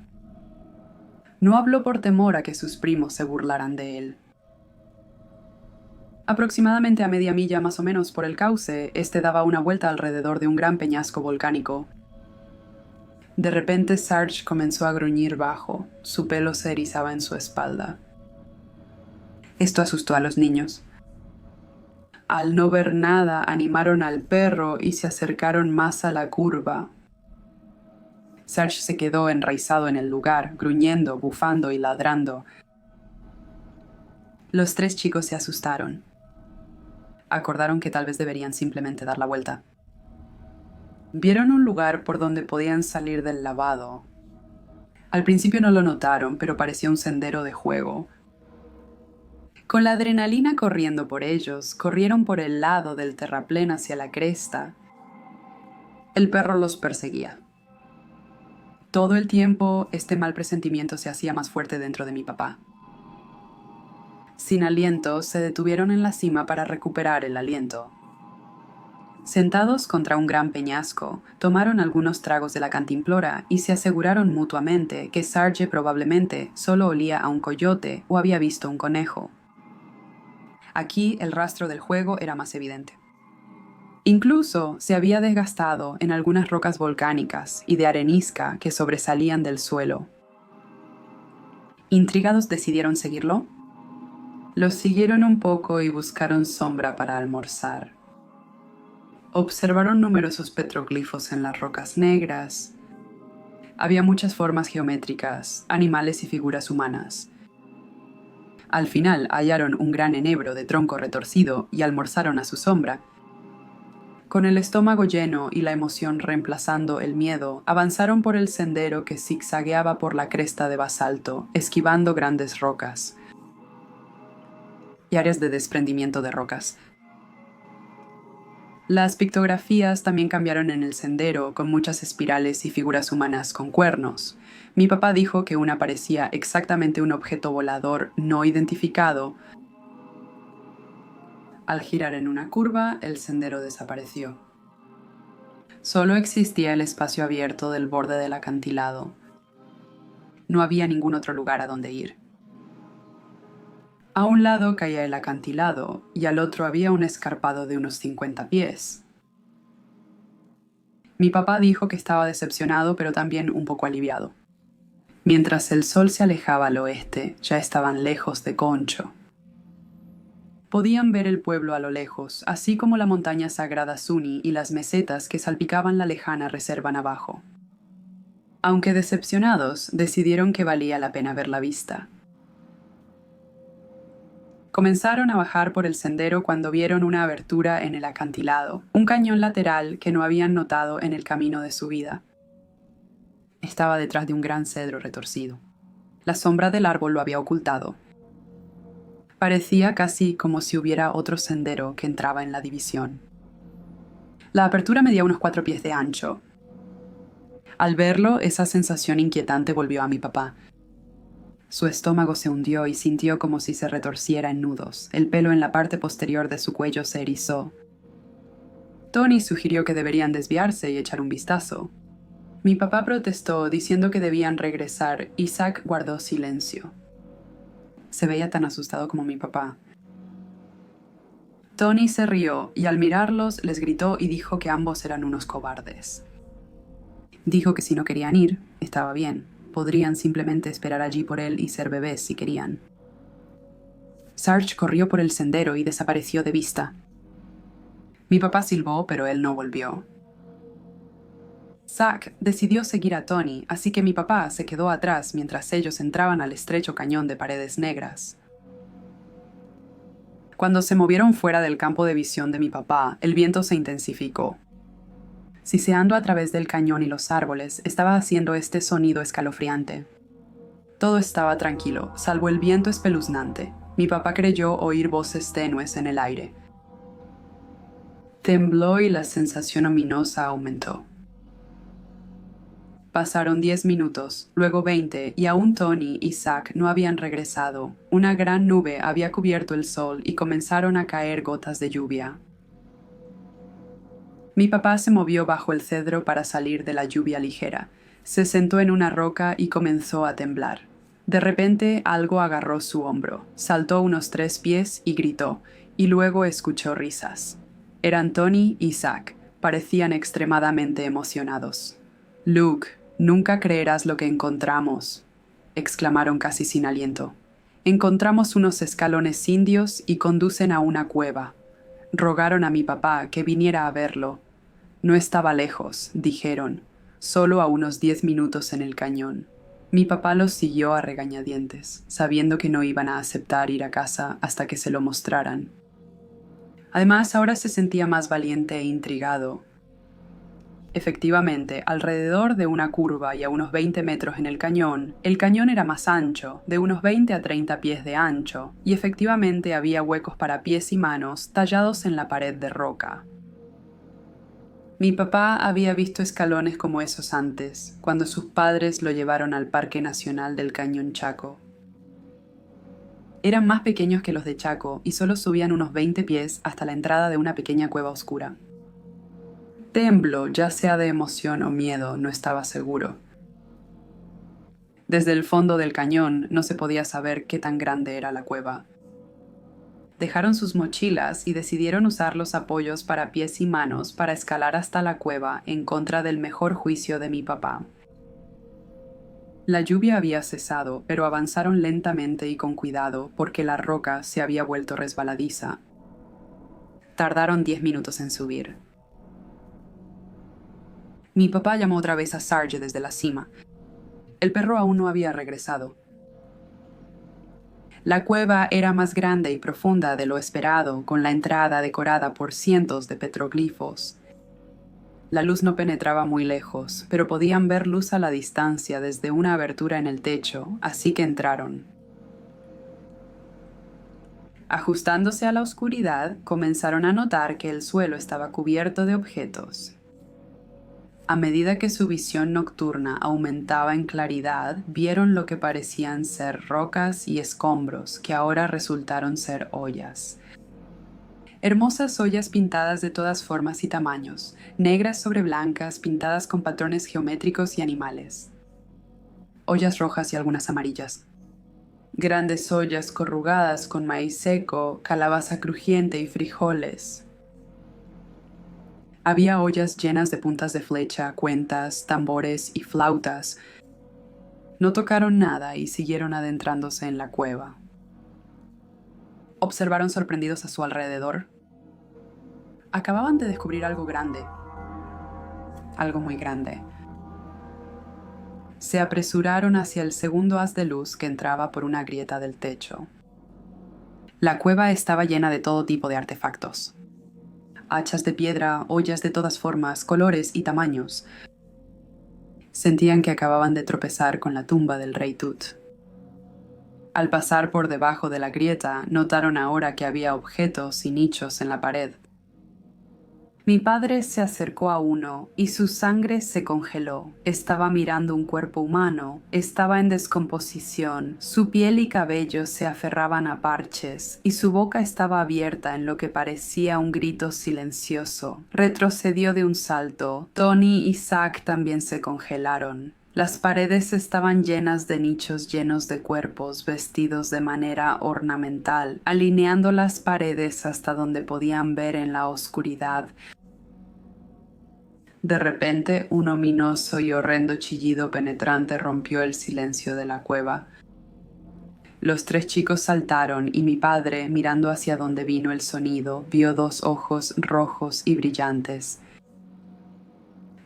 No habló por temor a que sus primos se burlaran de él. Aproximadamente a media milla más o menos por el cauce, este daba una vuelta alrededor de un gran peñasco volcánico. De repente Sarge comenzó a gruñir bajo. Su pelo se erizaba en su espalda. Esto asustó a los niños. Al no ver nada, animaron al perro y se acercaron más a la curva. Sarge se quedó enraizado en el lugar, gruñendo, bufando y ladrando. Los 3 chicos se asustaron. Acordaron que tal vez deberían simplemente dar la vuelta. Vieron un lugar por donde podían salir del lavado. Al principio no lo notaron, pero parecía un sendero de juego. Con la adrenalina corriendo por ellos, corrieron por el lado del terraplén hacia la cresta. El perro los perseguía. Todo el tiempo, este mal presentimiento se hacía más fuerte dentro de mi papá. Sin aliento, se detuvieron en la cima para recuperar el aliento. Sentados contra un gran peñasco, tomaron algunos tragos de la cantimplora y se aseguraron mutuamente que Sarge probablemente solo olía a un coyote o había visto un conejo. Aquí el rastro del juego era más evidente. Incluso se había desgastado en algunas rocas volcánicas y de arenisca que sobresalían del suelo. Intrigados decidieron seguirlo. Los siguieron un poco y buscaron sombra para almorzar. Observaron numerosos petroglifos en las rocas negras. Había muchas formas geométricas, animales y figuras humanas. Al final hallaron un gran enebro de tronco retorcido y almorzaron a su sombra. Con el estómago lleno y la emoción reemplazando el miedo, avanzaron por el sendero que zigzagueaba por la cresta de basalto, esquivando grandes rocas y áreas de desprendimiento de rocas. Las pictografías también cambiaron en el sendero, con muchas espirales y figuras humanas con cuernos. Mi papá dijo que una parecía exactamente un objeto volador no identificado. Al girar en una curva, el sendero desapareció. Solo existía el espacio abierto del borde del acantilado. No había ningún otro lugar a donde ir. A un lado caía el acantilado y al otro había un escarpado de unos 50 pies. Mi papá dijo que estaba decepcionado, pero también un poco aliviado. Mientras el sol se alejaba al oeste, ya estaban lejos de Concho. Podían ver el pueblo a lo lejos, así como la montaña sagrada Zuni y las mesetas que salpicaban la lejana reserva Navajo. Aunque decepcionados, decidieron que valía la pena ver la vista. Comenzaron a bajar por el sendero cuando vieron una abertura en el acantilado, un cañón lateral que no habían notado en el camino de subida. Estaba detrás de un gran cedro retorcido. La sombra del árbol lo había ocultado. Parecía casi como si hubiera otro sendero que entraba en la división. La apertura medía unos 4 pies de ancho. Al verlo, esa sensación inquietante volvió a mi papá. Su estómago se hundió y sintió como si se retorciera en nudos. El pelo en la parte posterior de su cuello se erizó. Tony sugirió que deberían desviarse y echar un vistazo. Mi papá protestó diciendo que debían regresar y Zack guardó silencio. Se veía tan asustado como mi papá. Tony se rió y al mirarlos les gritó y dijo que ambos eran unos cobardes. Dijo que si no querían ir, estaba bien, Podrían simplemente esperar allí por él y ser bebés si querían. Sarge corrió por el sendero y desapareció de vista. Mi papá silbó, pero él no volvió. Zack decidió seguir a Tony, así que mi papá se quedó atrás mientras ellos entraban al estrecho cañón de paredes negras. Cuando se movieron fuera del campo de visión de mi papá, el viento se intensificó. Siseando a través del cañón y los árboles, estaba haciendo este sonido escalofriante. Todo estaba tranquilo, salvo el viento espeluznante. Mi papá creyó oír voces tenues en el aire. Tembló y la sensación ominosa aumentó. Pasaron 10 minutos, luego 20, y aún Tony y Zack no habían regresado. Una gran nube había cubierto el sol y comenzaron a caer gotas de lluvia. Mi papá se movió bajo el cedro para salir de la lluvia ligera. Se sentó en una roca y comenzó a temblar. De repente algo agarró su hombro, saltó unos 3 pies y gritó, y luego escuchó risas. Eran Tony y Zack. Parecían extremadamente emocionados. «Luke, nunca creerás lo que encontramos», exclamaron casi sin aliento. «Encontramos unos escalones indios y conducen a una cueva». Rogaron a mi papá que viniera a verlo. No estaba lejos, dijeron, solo a unos 10 minutos en el cañón. Mi papá los siguió a regañadientes, sabiendo que no iban a aceptar ir a casa hasta que se lo mostraran. Además, ahora se sentía más valiente e intrigado. Efectivamente, alrededor de una curva y a unos 20 metros en el cañón era más ancho, de unos 20 a 30 pies de ancho, y efectivamente había huecos para pies y manos tallados en la pared de roca. Mi papá había visto escalones como esos antes, cuando sus padres lo llevaron al Parque Nacional del Cañón Chaco. Eran más pequeños que los de Chaco y solo subían unos 20 pies hasta la entrada de una pequeña cueva oscura. Tembló, ya sea de emoción o miedo, no estaba seguro. Desde el fondo del cañón no se podía saber qué tan grande era la cueva. Dejaron sus mochilas y decidieron usar los apoyos para pies y manos para escalar hasta la cueva en contra del mejor juicio de mi papá. La lluvia había cesado, pero avanzaron lentamente y con cuidado porque la roca se había vuelto resbaladiza. Tardaron 10 minutos en subir. Mi papá llamó otra vez a Sarge desde la cima. El perro aún no había regresado. La cueva era más grande y profunda de lo esperado, con la entrada decorada por cientos de petroglifos. La luz no penetraba muy lejos, pero podían ver luz a la distancia desde una abertura en el techo, así que entraron. Ajustándose a la oscuridad, comenzaron a notar que el suelo estaba cubierto de objetos. A medida que su visión nocturna aumentaba en claridad, vieron lo que parecían ser rocas y escombros que ahora resultaron ser ollas. Hermosas ollas pintadas de todas formas y tamaños, negras sobre blancas, pintadas con patrones geométricos y animales. Ollas rojas y algunas amarillas. Grandes ollas corrugadas con maíz seco, calabaza crujiente y frijoles. Había ollas llenas de puntas de flecha, cuentas, tambores y flautas. No tocaron nada y siguieron adentrándose en la cueva. Observaron sorprendidos a su alrededor. Acababan de descubrir algo grande. Algo muy grande. Se apresuraron hacia el segundo haz de luz que entraba por una grieta del techo. La cueva estaba llena de todo tipo de artefactos. Hachas de piedra, ollas de todas formas, colores y tamaños. Sentían que acababan de tropezar con la tumba del rey Tut. Al pasar por debajo de la grieta, notaron ahora que había objetos y nichos en la pared. Mi padre se acercó a uno y su sangre se congeló. Estaba mirando un cuerpo humano, estaba en descomposición, su piel y cabello se aferraban a parches y su boca estaba abierta en lo que parecía un grito silencioso. Retrocedió de un salto. Tony y Zack también se congelaron. Las paredes estaban llenas de nichos llenos de cuerpos vestidos de manera ornamental, alineando las paredes hasta donde podían ver en la oscuridad. De repente, un ominoso y horrendo chillido penetrante rompió el silencio de la cueva. Los tres chicos saltaron y mi padre, mirando hacia donde vino el sonido, vio dos ojos rojos y brillantes.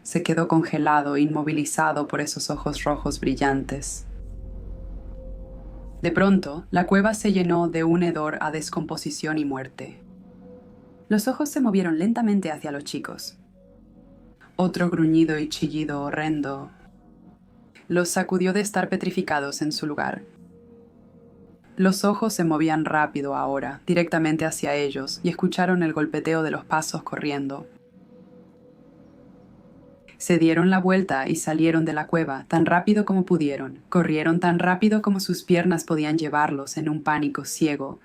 Se quedó congelado, inmovilizado por esos ojos rojos brillantes. De pronto, la cueva se llenó de un hedor a descomposición y muerte. Los ojos se movieron lentamente hacia los chicos. Otro gruñido y chillido horrendo los sacudió de estar petrificados en su lugar. Los ojos se movían rápido ahora, directamente hacia ellos, y escucharon el golpeteo de los pasos corriendo. Se dieron la vuelta y salieron de la cueva tan rápido como pudieron. Corrieron tan rápido como sus piernas podían llevarlos en un pánico ciego.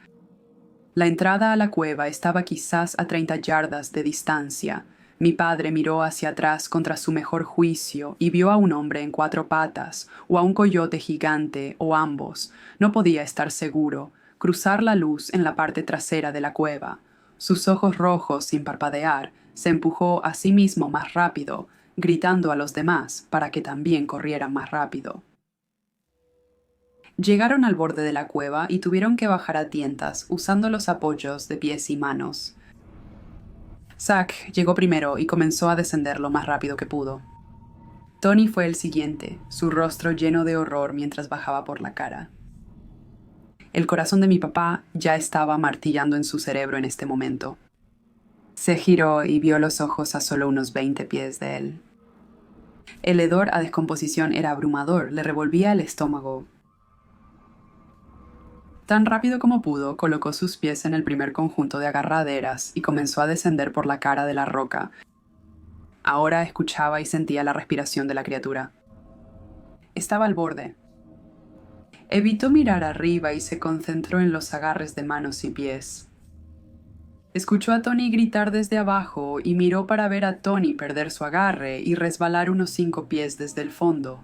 La entrada a la cueva estaba quizás a 30 yardas de distancia. Mi padre miró hacia atrás contra su mejor juicio y vio a un hombre en 4 patas, o a un coyote gigante, o ambos. No podía estar seguro. Cruzar la luz en la parte trasera de la cueva. Sus ojos rojos, sin parpadear, se empujó a sí mismo más rápido, gritando a los demás para que también corrieran más rápido. Llegaron al borde de la cueva y tuvieron que bajar a tientas, usando los apoyos de pies y manos. Zack llegó primero y comenzó a descender lo más rápido que pudo. Tony fue el siguiente, su rostro lleno de horror mientras bajaba por la cara. El corazón de mi papá ya estaba martillando en su cerebro en este momento. Se giró y vio los ojos a solo unos 20 pies de él. El hedor a descomposición era abrumador, le revolvía el estómago. Tan rápido como pudo, colocó sus pies en el primer conjunto de agarraderas y comenzó a descender por la cara de la roca. Ahora escuchaba y sentía la respiración de la criatura. Estaba al borde. Evitó mirar arriba y se concentró en los agarres de manos y pies. Escuchó a Tony gritar desde abajo y miró para ver a Tony perder su agarre y resbalar unos 5 pies desde el fondo.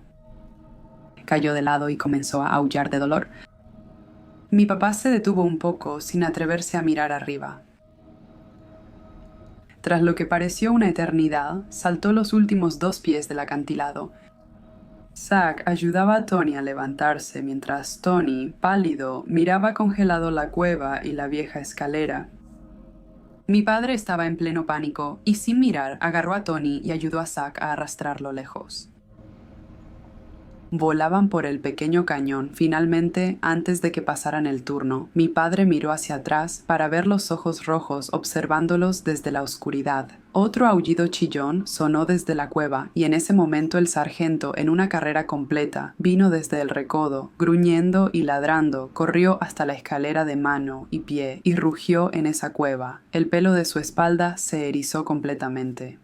Cayó de lado y comenzó a aullar de dolor. Mi papá se detuvo un poco, sin atreverse a mirar arriba. Tras lo que pareció una eternidad, saltó los últimos 2 pies del acantilado. Zack ayudaba a Tony a levantarse mientras Tony, pálido, miraba congelado la cueva y la vieja escalera. Mi padre estaba en pleno pánico y sin mirar agarró a Tony y ayudó a Zack a arrastrarlo lejos. Volaban por el pequeño cañón. Finalmente, antes de que pasaran el turno, mi padre miró hacia atrás para ver los ojos rojos observándolos desde la oscuridad. Otro aullido chillón sonó desde la cueva y en ese momento el sargento, en una carrera completa, vino desde el recodo, gruñendo y ladrando, corrió hasta la escalera de mano y pie y rugió en esa cueva. El pelo de su espalda se erizó completamente.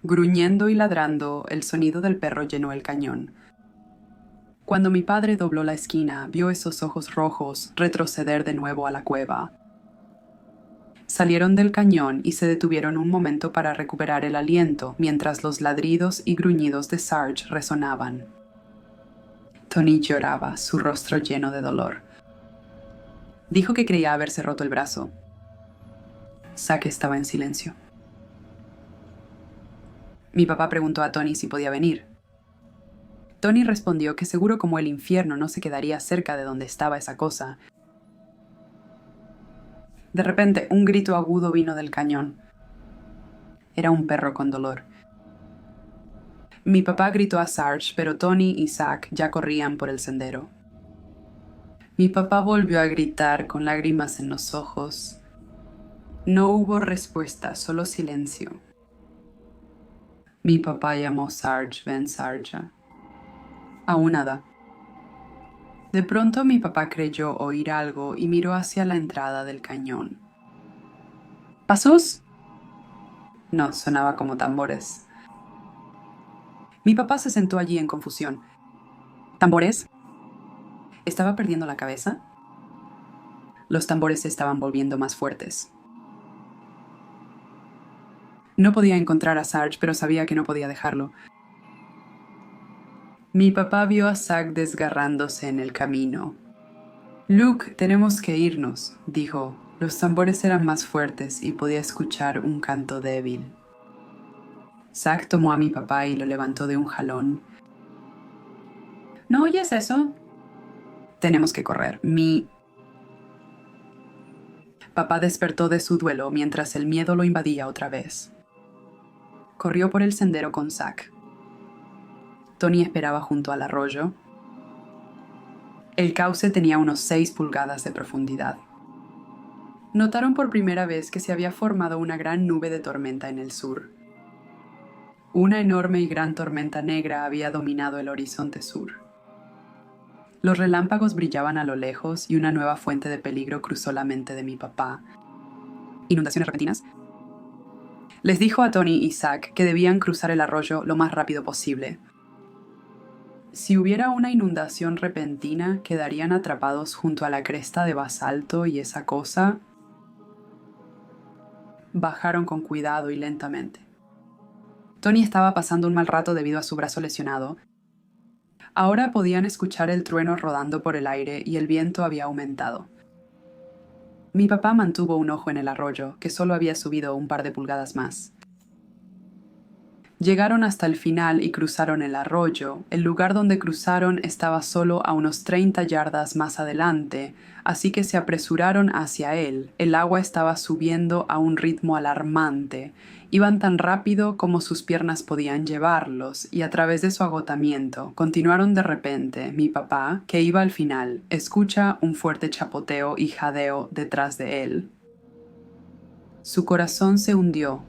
Gruñendo y ladrando, el sonido del perro llenó el cañón. Cuando mi padre dobló la esquina, vio esos ojos rojos retroceder de nuevo a la cueva. Salieron del cañón y se detuvieron un momento para recuperar el aliento mientras los ladridos y gruñidos de Sarge resonaban. Tony lloraba, su rostro lleno de dolor. Dijo que creía haberse roto el brazo. Zack estaba en silencio. Mi papá preguntó a Tony si podía venir. Tony respondió que seguro como el infierno no se quedaría cerca de donde estaba esa cosa. De repente, un grito agudo vino del cañón. Era un perro con dolor. Mi papá gritó a Sarge, pero Tony y Zack ya corrían por el sendero. Mi papá volvió a gritar con lágrimas en los ojos. No hubo respuesta, solo silencio. Mi papá llamó Sarge Ben Sarja. Aún nada. De pronto mi papá creyó oír algo y miró hacia la entrada del cañón. ¿Pasos? No, sonaba como tambores. Mi papá se sentó allí en confusión. ¿Tambores? ¿Estaba perdiendo la cabeza? Los tambores se estaban volviendo más fuertes. No podía encontrar a Sarge, pero sabía que no podía dejarlo. Mi papá vio a Zack desgarrándose en el camino. Luke, tenemos que irnos, dijo. Los tambores eran más fuertes y podía escuchar un canto débil. Zack tomó a mi papá y lo levantó de un jalón. ¿No oyes eso? Tenemos que correr. Mi papá despertó de su duelo mientras el miedo lo invadía otra vez. Corrió por el sendero con Zack. Tony esperaba junto al arroyo. El cauce tenía unos 6 pulgadas de profundidad. Notaron por primera vez que se había formado una gran nube de tormenta en el sur. Una enorme y gran tormenta negra había dominado el horizonte sur. Los relámpagos brillaban a lo lejos y una nueva fuente de peligro cruzó la mente de mi papá. ¿Inundaciones repentinas? Les dijo a Tony y Zack que debían cruzar el arroyo lo más rápido posible. Si hubiera una inundación repentina, quedarían atrapados junto a la cresta de basalto y esa cosa. Bajaron con cuidado y lentamente. Tony estaba pasando un mal rato debido a su brazo lesionado. Ahora podían escuchar el trueno rodando por el aire y el viento había aumentado. Mi papá mantuvo un ojo en el arroyo, que solo había subido un par de pulgadas más. Llegaron hasta el final y cruzaron el arroyo. El lugar donde cruzaron estaba solo a unos 30 yardas más adelante, así que se apresuraron hacia él. El agua estaba subiendo a un ritmo alarmante. Iban tan rápido como sus piernas podían llevarlos, y a través de su agotamiento continuaron de repente. Mi papá, que iba al final, escucha un fuerte chapoteo y jadeo detrás de él. Su corazón se hundió.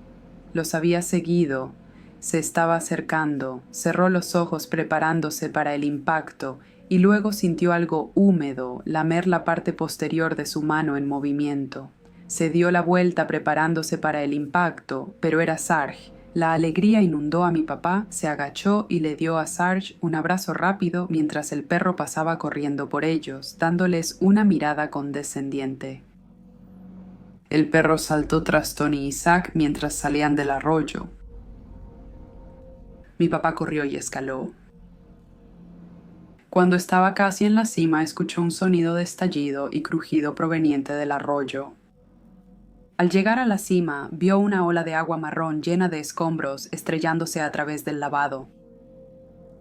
Los había seguido. Se estaba acercando, cerró los ojos preparándose para el impacto y luego sintió algo húmedo lamer la parte posterior de su mano en movimiento. Se dio la vuelta preparándose para el impacto, pero era Sarge. La alegría inundó a mi papá, se agachó y le dio a Sarge un abrazo rápido mientras el perro pasaba corriendo por ellos, dándoles una mirada condescendiente. El perro saltó tras Tony y Zack mientras salían del arroyo. Mi papá corrió y escaló. Cuando estaba casi en la cima, escuchó un sonido de estallido y crujido proveniente del arroyo. Al llegar a la cima, vio una ola de agua marrón llena de escombros estrellándose a través del lavado.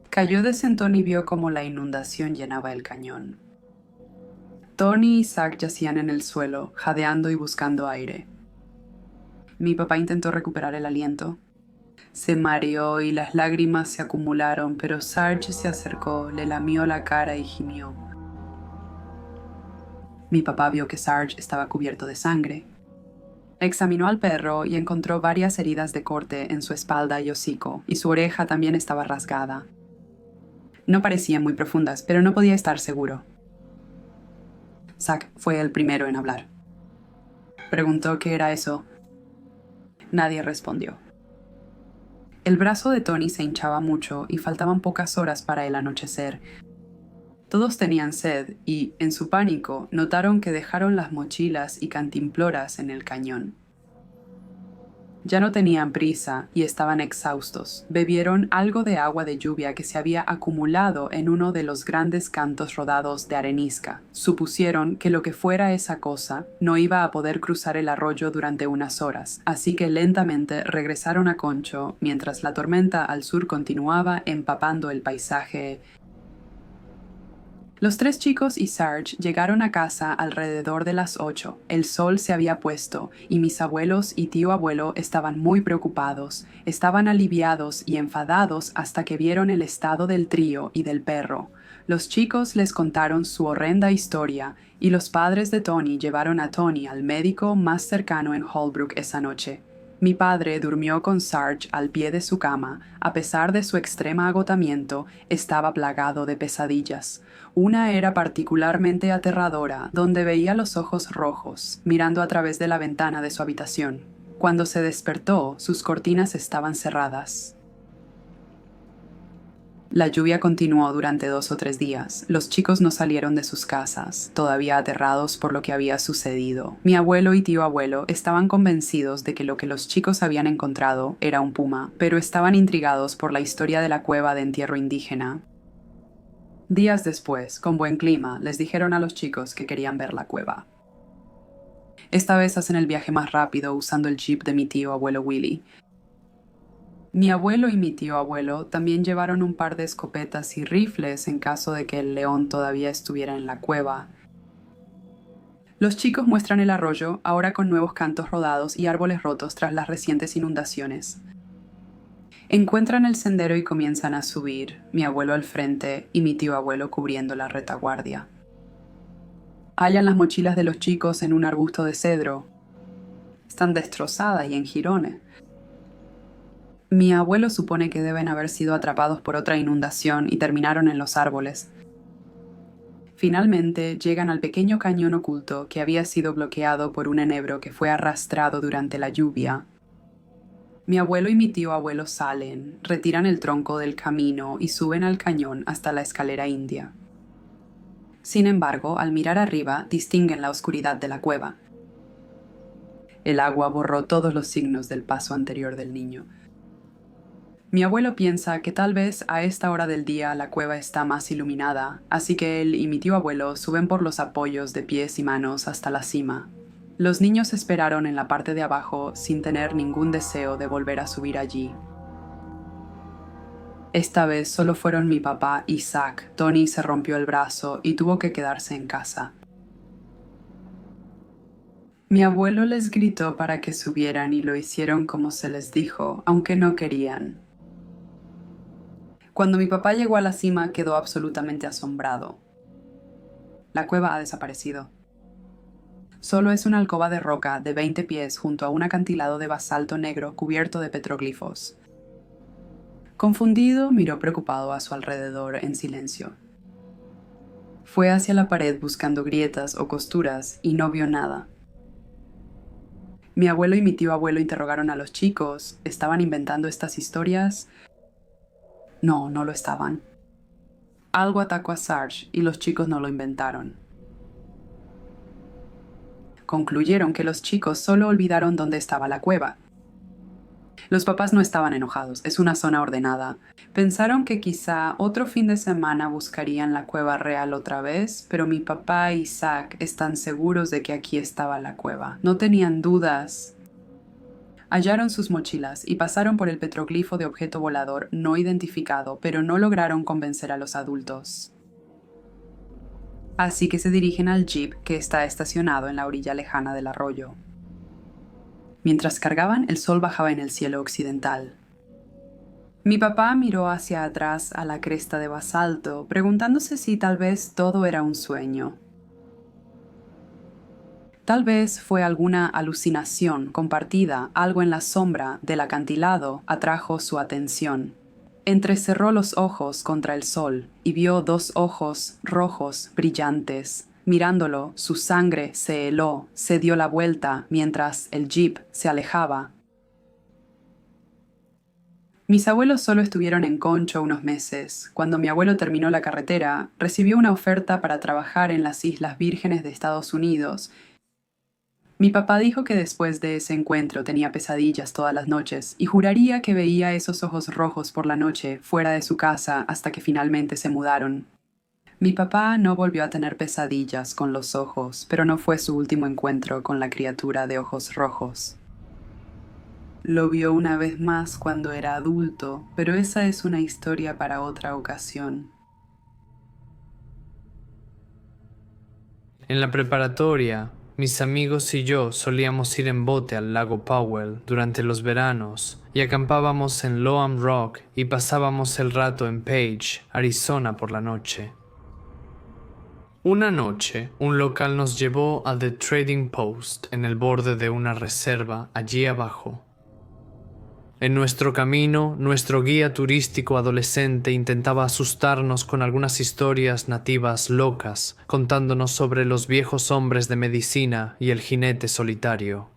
Cayó de sentón y vio cómo la inundación llenaba el cañón. Tony y Zack yacían en el suelo, jadeando y buscando aire. Mi papá intentó recuperar el aliento. Se mareó y las lágrimas se acumularon, pero Sarge se acercó, le lamió la cara y gimió. Mi papá vio que Sarge estaba cubierto de sangre. Examinó al perro y encontró varias heridas de corte en su espalda y hocico, y su oreja también estaba rasgada. No parecían muy profundas, pero no podía estar seguro. Zack fue el primero en hablar. Preguntó qué era eso. Nadie respondió. El brazo de Tony se hinchaba mucho y faltaban pocas horas para el anochecer. Todos tenían sed y, en su pánico, notaron que dejaron las mochilas y cantimploras en el cañón. Ya no tenían prisa y estaban exhaustos. Bebieron algo de agua de lluvia que se había acumulado en uno de los grandes cantos rodados de arenisca. Supusieron que lo que fuera esa cosa no iba a poder cruzar el arroyo durante unas horas, así que lentamente regresaron a Concho mientras la tormenta al sur continuaba empapando el paisaje. Los 3 chicos y Sarge llegaron a casa alrededor de las 8. El sol se había puesto y mis abuelos y tío abuelo estaban muy preocupados. Estaban aliviados y enfadados hasta que vieron el estado del trío y del perro. Los chicos les contaron su horrenda historia y los padres de Tony llevaron a Tony al médico más cercano en Holbrook esa noche. Mi padre durmió con Sarge al pie de su cama. A pesar de su extremo agotamiento, estaba plagado de pesadillas. Una era particularmente aterradora, donde veía los ojos rojos, mirando a través de la ventana de su habitación. Cuando se despertó, sus cortinas estaban cerradas. La lluvia continuó durante 2 o 3 días. Los chicos no salieron de sus casas, todavía aterrados por lo que había sucedido. Mi abuelo y tío abuelo estaban convencidos de que lo que los chicos habían encontrado era un puma, pero estaban intrigados por la historia de la cueva de entierro indígena. Días después, con buen clima, les dijeron a los chicos que querían ver la cueva. Esta vez hacen el viaje más rápido usando el jeep de mi tío abuelo Willie. Mi abuelo y mi tío abuelo también llevaron un par de escopetas y rifles en caso de que el león todavía estuviera en la cueva. Los chicos muestran el arroyo, ahora con nuevos cantos rodados y árboles rotos tras las recientes inundaciones. Encuentran el sendero y comienzan a subir, mi abuelo al frente y mi tío abuelo cubriendo la retaguardia. Hallan las mochilas de los chicos en un arbusto de cedro. Están destrozadas y en jirones. Mi abuelo supone que deben haber sido atrapados por otra inundación y terminaron en los árboles. Finalmente llegan al pequeño cañón oculto que había sido bloqueado por un enebro que fue arrastrado durante la lluvia. Mi abuelo y mi tío abuelo salen, retiran el tronco del camino y suben al cañón hasta la escalera india. Sin embargo, al mirar arriba, distinguen la oscuridad de la cueva. El agua borró todos los signos del paso anterior del niño. Mi abuelo piensa que tal vez a esta hora del día la cueva está más iluminada, así que él y mi tío abuelo suben por los apoyos de pies y manos hasta la cima. Los niños esperaron en la parte de abajo sin tener ningún deseo de volver a subir allí. Esta vez solo fueron mi papá y Zach. Tony se rompió el brazo y tuvo que quedarse en casa. Mi abuelo les gritó para que subieran y lo hicieron como se les dijo, aunque no querían. Cuando mi papá llegó a la cima, quedó absolutamente asombrado. La cueva ha desaparecido. Solo es una alcoba de roca de 20 pies junto a un acantilado de basalto negro cubierto de petroglifos. Confundido, miró preocupado a su alrededor en silencio. Fue hacia la pared buscando grietas o costuras y no vio nada. Mi abuelo y mi tío abuelo interrogaron a los chicos. ¿Estaban inventando estas historias? No, no lo estaban. Algo atacó a Sarge y los chicos no lo inventaron. Concluyeron que los chicos solo olvidaron dónde estaba la cueva. Los papás no estaban enojados, es una zona ordenada. Pensaron que quizá otro fin de semana buscarían la cueva real otra vez, pero mi papá y Zach están seguros de que aquí estaba la cueva. No tenían dudas. Hallaron sus mochilas y pasaron por el petroglifo de objeto volador no identificado, pero no lograron convencer a los adultos. Así que se dirigen al jeep que está estacionado en la orilla lejana del arroyo. Mientras cargaban, el sol bajaba en el cielo occidental. Mi papá miró hacia atrás a la cresta de basalto, preguntándose si tal vez todo era un sueño. Tal vez fue alguna alucinación compartida, algo en la sombra del acantilado atrajo su atención. Entrecerró los ojos contra el sol y vio dos ojos rojos brillantes. Mirándolo, su sangre se heló, se dio la vuelta mientras el jeep se alejaba. Mis abuelos solo estuvieron en Concho unos meses. Cuando mi abuelo terminó la carretera, recibió una oferta para trabajar en las Islas Vírgenes de Estados Unidos. Mi papá dijo que después de ese encuentro tenía pesadillas todas las noches y juraría que veía esos ojos rojos por la noche fuera de su casa hasta que finalmente se mudaron. Mi papá no volvió a tener pesadillas con los ojos, pero no fue su último encuentro con la criatura de ojos rojos. Lo vio una vez más cuando era adulto, pero esa es una historia para otra ocasión. En la preparatoria, mis amigos y yo solíamos ir en bote al lago Powell durante los veranos y acampábamos en Loam Rock y pasábamos el rato en Page, Arizona por la noche. Una noche, un local nos llevó a The Trading Post en el borde de una reserva allí abajo. En nuestro camino, nuestro guía turístico adolescente intentaba asustarnos con algunas historias nativas locas, contándonos sobre los viejos hombres de medicina y el jinete solitario.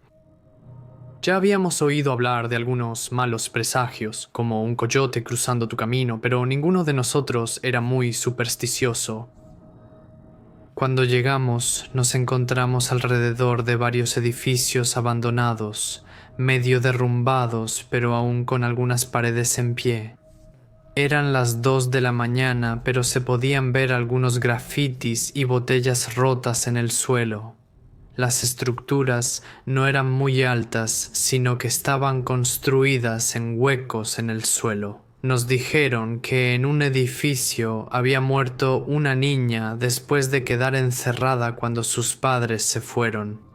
Ya habíamos oído hablar de algunos malos presagios, como un coyote cruzando tu camino, pero ninguno de nosotros era muy supersticioso. Cuando llegamos, nos encontramos alrededor de varios edificios abandonados, medio derrumbados, pero aún con algunas paredes en pie. Eran las 2 de la mañana, pero se podían ver algunos grafitis y botellas rotas en el suelo. Las estructuras no eran muy altas, sino que estaban construidas en huecos en el suelo. Nos dijeron que en un edificio había muerto una niña después de quedar encerrada cuando sus padres se fueron.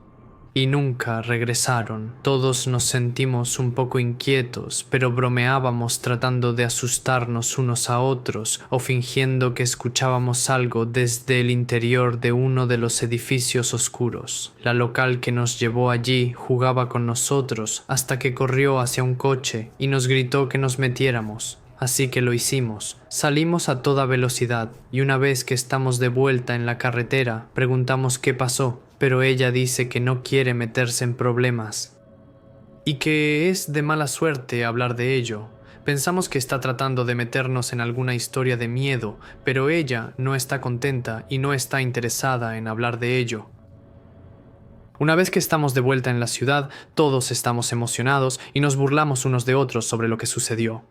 Y nunca regresaron. Todos nos sentimos un poco inquietos, pero bromeábamos tratando de asustarnos unos a otros o fingiendo que escuchábamos algo desde el interior de uno de los edificios oscuros. La local que nos llevó allí jugaba con nosotros hasta que corrió hacia un coche y nos gritó que nos metiéramos. Así que lo hicimos. Salimos a toda velocidad y una vez que estamos de vuelta en la carretera, preguntamos qué pasó, pero ella dice que no quiere meterse en problemas y que es de mala suerte hablar de ello. Pensamos que está tratando de meternos en alguna historia de miedo, pero ella no está contenta y no está interesada en hablar de ello. Una vez que estamos de vuelta en la ciudad, todos estamos emocionados y nos burlamos unos de otros sobre lo que sucedió.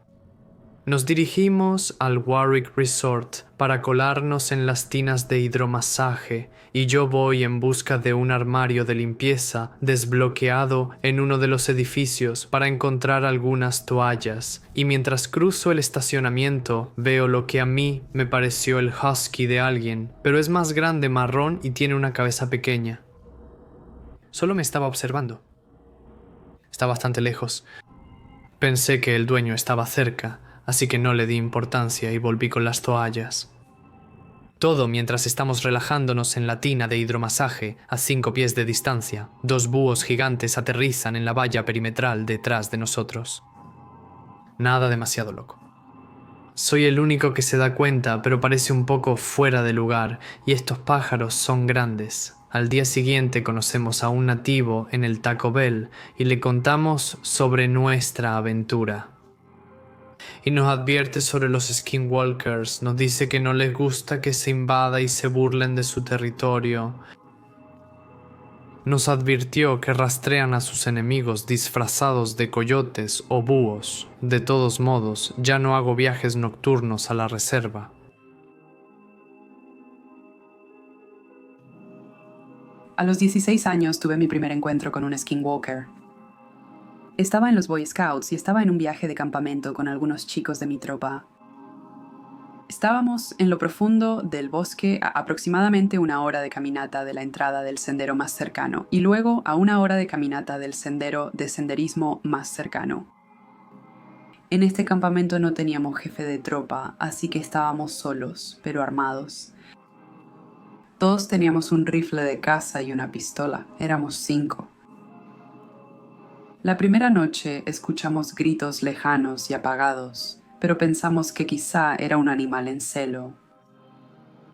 Nos dirigimos al Warwick Resort para colarnos en las tinas de hidromasaje y yo voy en busca de un armario de limpieza desbloqueado en uno de los edificios para encontrar algunas toallas y mientras cruzo el estacionamiento veo lo que a mí me pareció el husky de alguien, pero es más grande, marrón y tiene una cabeza pequeña. Solo me estaba observando. Está bastante lejos. Pensé que el dueño estaba cerca, así que no le di importancia y volví con las toallas. Todo mientras estamos relajándonos en la tina de hidromasaje a 5 pies de distancia. 2 búhos gigantes aterrizan en la valla perimetral detrás de nosotros. Nada demasiado loco. Soy el único que se da cuenta, pero parece un poco fuera de lugar, y estos pájaros son grandes. Al día siguiente conocemos a un nativo en el Taco Bell y le contamos sobre nuestra aventura. Y nos advierte sobre los skinwalkers, nos dice que no les gusta que se invada y se burlen de su territorio. Nos advirtió que rastrean a sus enemigos disfrazados de coyotes o búhos. De todos modos, ya no hago viajes nocturnos a la reserva. A los 16 años tuve mi primer encuentro con un skinwalker. Estaba en los Boy Scouts y estaba en un viaje de campamento con algunos chicos de mi tropa. Estábamos en lo profundo del bosque a aproximadamente 1 hora de caminata de la entrada del sendero más cercano y luego a 1 hora de caminata del sendero de senderismo más cercano. En este campamento no teníamos jefe de tropa, así que estábamos solos, pero armados. Todos teníamos un rifle de caza y una pistola. Éramos 5. La primera noche escuchamos gritos lejanos y apagados, pero pensamos que quizá era un animal en celo.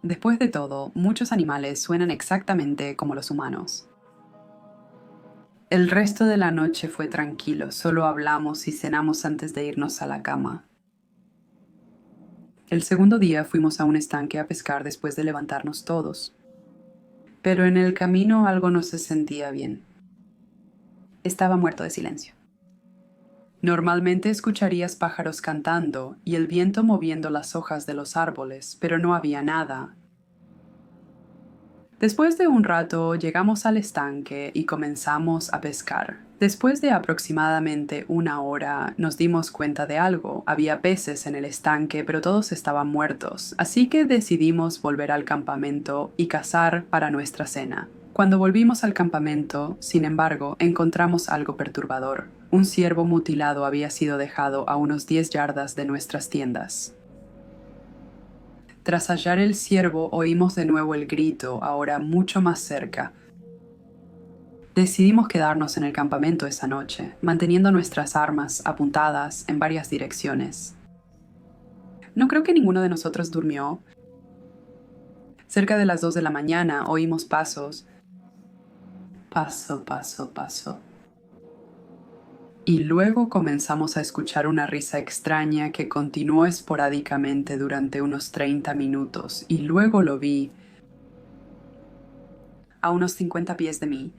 Después de todo, muchos animales suenan exactamente como los humanos. El resto de la noche fue tranquilo, solo hablamos y cenamos antes de irnos a la cama. El segundo día fuimos a un estanque a pescar después de levantarnos todos. Pero en el camino algo no se sentía bien. Estaba muerto de silencio. Normalmente escucharías pájaros cantando y el viento moviendo las hojas de los árboles, pero no había nada. Después de un rato llegamos al estanque y comenzamos a pescar. Después de aproximadamente 1 hora nos dimos cuenta de algo. Había peces en el estanque, pero todos estaban muertos, así que decidimos volver al campamento y cazar para nuestra cena. Cuando volvimos al campamento, sin embargo, encontramos algo perturbador. Un ciervo mutilado había sido dejado a unos 10 yardas de nuestras tiendas. Tras hallar el ciervo, oímos de nuevo el grito, ahora mucho más cerca. Decidimos quedarnos en el campamento esa noche, manteniendo nuestras armas apuntadas en varias direcciones. No creo que ninguno de nosotros durmió. Cerca de las 2 de la mañana oímos pasos. Paso, paso, paso. Y luego comenzamos a escuchar una risa extraña que continuó esporádicamente durante unos 30 minutos y luego lo vi a unos 50 pies de mí.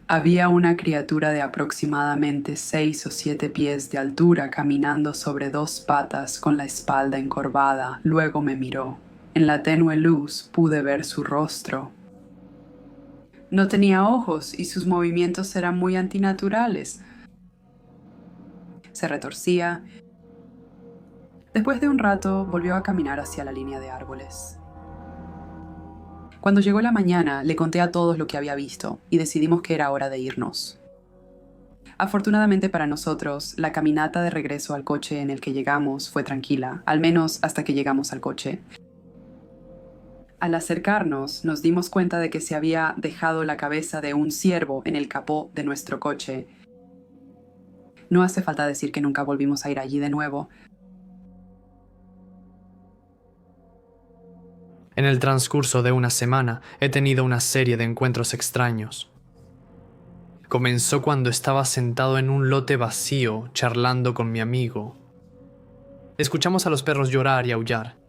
Había una criatura de aproximadamente 6 o 7 pies de altura caminando sobre 2 patas con la espalda encorvada. Luego me miró. En la tenue luz pude ver su rostro. No tenía ojos y sus movimientos eran muy antinaturales. Se retorcía. Después de un rato, volvió a caminar hacia la línea de árboles. Cuando llegó la mañana, le conté a todos lo que había visto y decidimos que era hora de irnos. Afortunadamente para nosotros, la caminata de regreso al coche en el que llegamos fue tranquila, al menos hasta que llegamos al coche. Al acercarnos, nos dimos cuenta de que se había dejado la cabeza de un ciervo en el capó de nuestro coche. No hace falta decir que nunca volvimos a ir allí de nuevo. En el transcurso de una semana he tenido una serie de encuentros extraños. Comenzó cuando estaba sentado en un lote vacío charlando con mi amigo. Escuchamos a los perros llorar y aullar.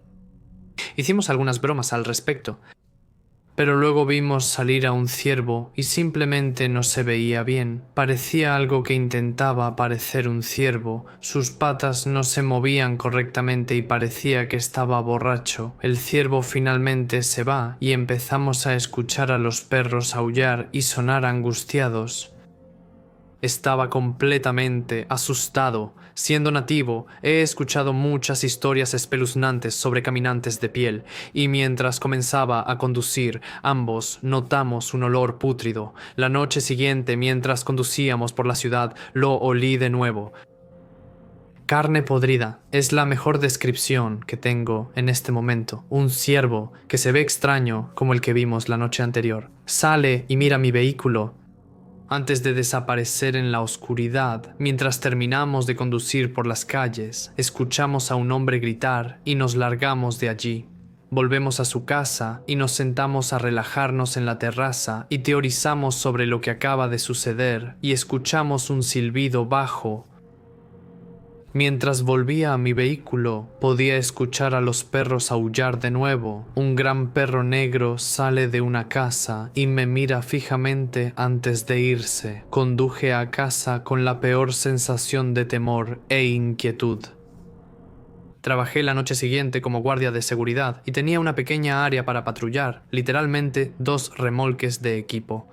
Hicimos algunas bromas al respecto, pero luego vimos salir a un ciervo y simplemente no se veía bien. Parecía algo que intentaba parecer un ciervo. Sus patas no se movían correctamente y parecía que estaba borracho. El ciervo finalmente se va y empezamos a escuchar a los perros aullar y sonar angustiados. Estaba completamente asustado. Siendo nativo, he escuchado muchas historias espeluznantes sobre caminantes de piel, y mientras comenzaba a conducir, ambos notamos un olor pútrido. La noche siguiente, mientras conducíamos por la ciudad, lo olí de nuevo. Carne podrida es la mejor descripción que tengo en este momento. Un ciervo que se ve extraño como el que vimos la noche anterior. Sale y mira mi vehículo antes de desaparecer en la oscuridad. Mientras terminamos de conducir por las calles, escuchamos a un hombre gritar y nos largamos de allí. Volvemos a su casa y nos sentamos a relajarnos en la terraza y teorizamos sobre lo que acaba de suceder y escuchamos un silbido bajo. Mientras volvía a mi vehículo, podía escuchar a los perros aullar de nuevo. Un gran perro negro sale de una casa y me mira fijamente antes de irse. Conduje a casa con la peor sensación de temor e inquietud. Trabajé la noche siguiente como guardia de seguridad y tenía una pequeña área para patrullar, literalmente 2 remolques de equipo.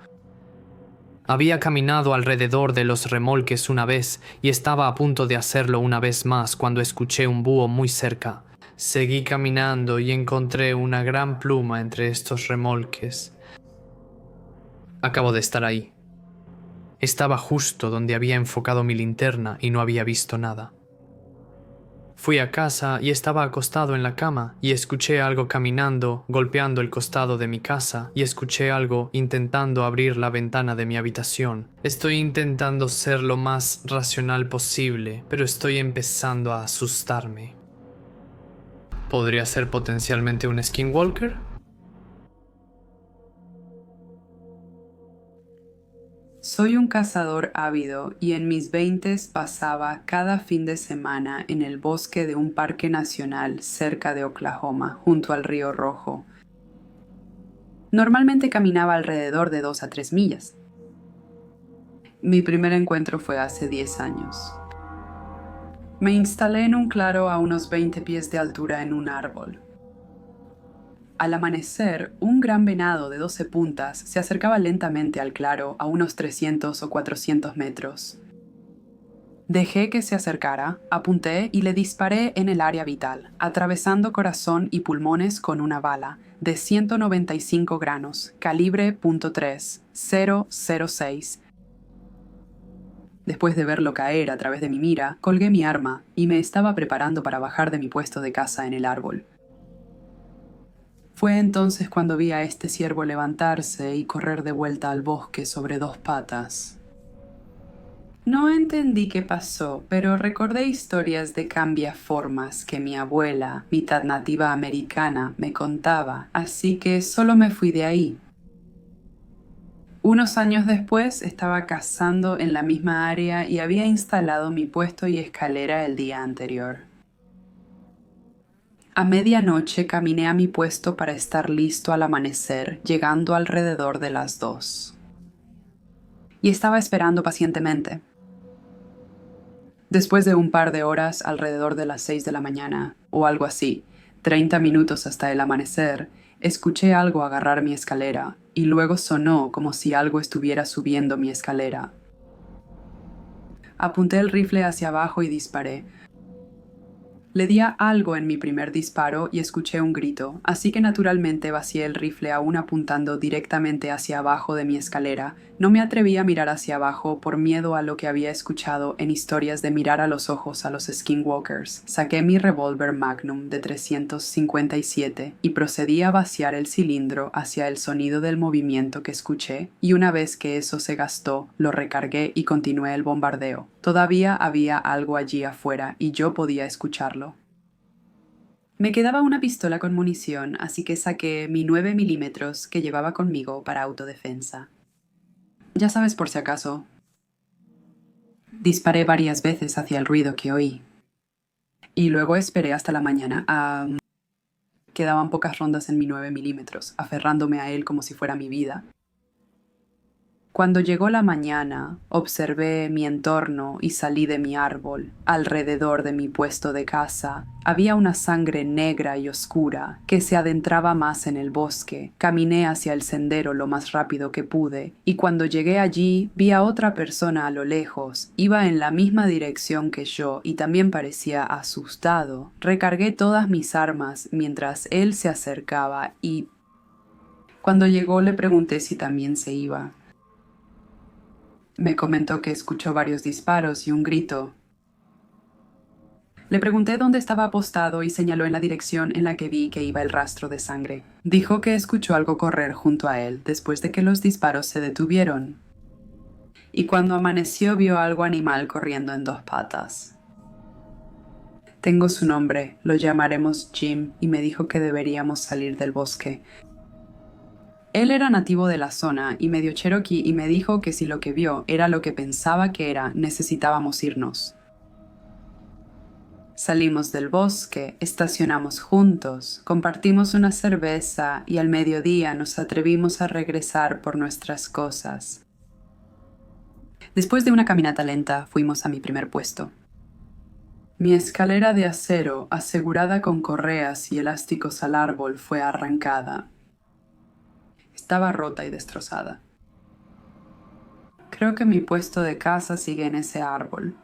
Había caminado alrededor de los remolques una vez y estaba a punto de hacerlo una vez más cuando escuché un búho muy cerca. Seguí caminando y encontré una gran pluma entre estos remolques. Acabo de estar ahí. Estaba justo donde había enfocado mi linterna y no había visto nada. Fui a casa y estaba acostado en la cama y escuché algo caminando, golpeando el costado de mi casa y escuché algo intentando abrir la ventana de mi habitación. Estoy intentando ser lo más racional posible, pero estoy empezando a asustarme. ¿Podría ser potencialmente un skinwalker? Soy un cazador ávido y en mis 20s pasaba cada fin de semana en el bosque de un parque nacional cerca de Oklahoma, junto al río Rojo. Normalmente caminaba alrededor de 2 a 3 millas. Mi primer encuentro fue hace 10 años. Me instalé en un claro a unos 20 pies de altura en un árbol. Al amanecer, un gran venado de 12 puntas se acercaba lentamente al claro a unos 300 o 400 metros. Dejé que se acercara, apunté y le disparé en el área vital, atravesando corazón y pulmones con una bala de 195 granos, calibre .3, 006. Después de verlo caer a través de mi mira, colgué mi arma y me estaba preparando para bajar de mi puesto de caza en el árbol. Fue entonces cuando vi a este ciervo levantarse y correr de vuelta al bosque sobre 2 patas. No entendí qué pasó, pero recordé historias de cambiaformas que mi abuela, mitad nativa americana, me contaba, así que solo me fui de ahí. Unos años después estaba cazando en la misma área y había instalado mi puesto y escalera el día anterior. A medianoche caminé a mi puesto para estar listo al amanecer, llegando alrededor de las 2. Y estaba esperando pacientemente. Después de un par de horas, alrededor de las 6 de la mañana, o algo así, 30 minutos hasta el amanecer, Escuché algo agarrar mi escalera, y luego sonó como si algo estuviera subiendo mi escalera. Apunté el rifle hacia abajo y disparé. Le di a algo en mi primer disparo y escuché un grito, así que naturalmente vacié el rifle aún apuntando directamente hacia abajo de mi escalera. No me atreví a mirar hacia abajo por miedo a lo que había escuchado en historias de mirar a los ojos a los skinwalkers. Saqué mi revólver Magnum de 357 y procedí a vaciar el cilindro hacia el sonido del movimiento que escuché, y una vez que eso se gastó, lo recargué y continué el bombardeo. Todavía había algo allí afuera y yo podía escucharlo. Me quedaba una pistola con munición, así que saqué mi 9 milímetros que llevaba conmigo para autodefensa. Ya sabes, por si acaso. Disparé varias veces hacia el ruido que oí. Y luego esperé hasta la mañana. Quedaban pocas rondas en mi 9 milímetros, aferrándome a él como si fuera mi vida. Cuando llegó la mañana, observé mi entorno y salí de mi árbol. Alrededor de mi puesto de caza había una sangre negra y oscura que se adentraba más en el bosque. Caminé hacia el sendero lo más rápido que pude, y cuando llegué allí vi a otra persona a lo lejos. Iba en la misma dirección que yo y también parecía asustado. Recargué todas mis armas mientras él se acercaba y cuando llegó le pregunté si también se iba. Me comentó que escuchó varios disparos y un grito. Le pregunté dónde estaba apostado y señaló en la dirección en la que vi que iba el rastro de sangre. Dijo que escuchó algo correr junto a él después de que los disparos se detuvieron. Y cuando amaneció vio algo animal corriendo en dos patas. Tengo su nombre, lo llamaremos Jim, y me dijo que deberíamos salir del bosque. Él era nativo de la zona y medio cherokee y me dijo que si lo que vio era lo que pensaba que era, necesitábamos irnos. Salimos del bosque, estacionamos juntos, compartimos una cerveza y al mediodía nos atrevimos a regresar por nuestras cosas. Después de una caminata lenta, fuimos a mi primer puesto. Mi escalera de acero, asegurada con correas y elásticos al árbol, fue arrancada. Estaba rota y destrozada. Creo que mi puesto de caza sigue en ese árbol.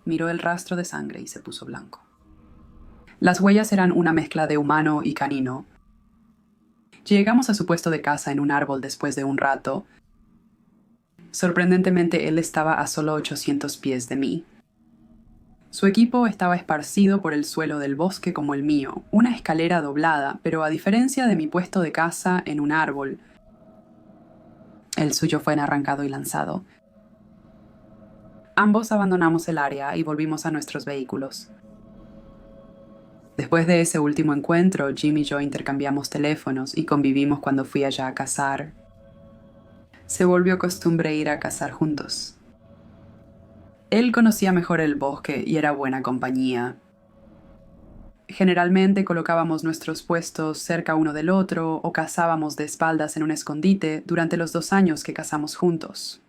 Miró el rastro de sangre y se puso blanco. Las huellas eran una mezcla de humano y canino. Llegamos a su puesto de caza en un árbol después de un rato. Sorprendentemente, él estaba a solo 800 pies de mí. Su equipo estaba esparcido por el suelo del bosque como el mío, una escalera doblada, pero a diferencia de mi puesto de caza en un árbol, el suyo fue arrancado y lanzado. Ambos abandonamos el área y volvimos a nuestros vehículos. Después de ese último encuentro, Jim y yo intercambiamos teléfonos y convivimos cuando fui allá a cazar. Se volvió costumbre ir a cazar juntos. Él conocía mejor el bosque y era buena compañía. Generalmente colocábamos nuestros puestos cerca uno del otro o cazábamos de espaldas en un escondite durante los 2 años que cazamos juntos.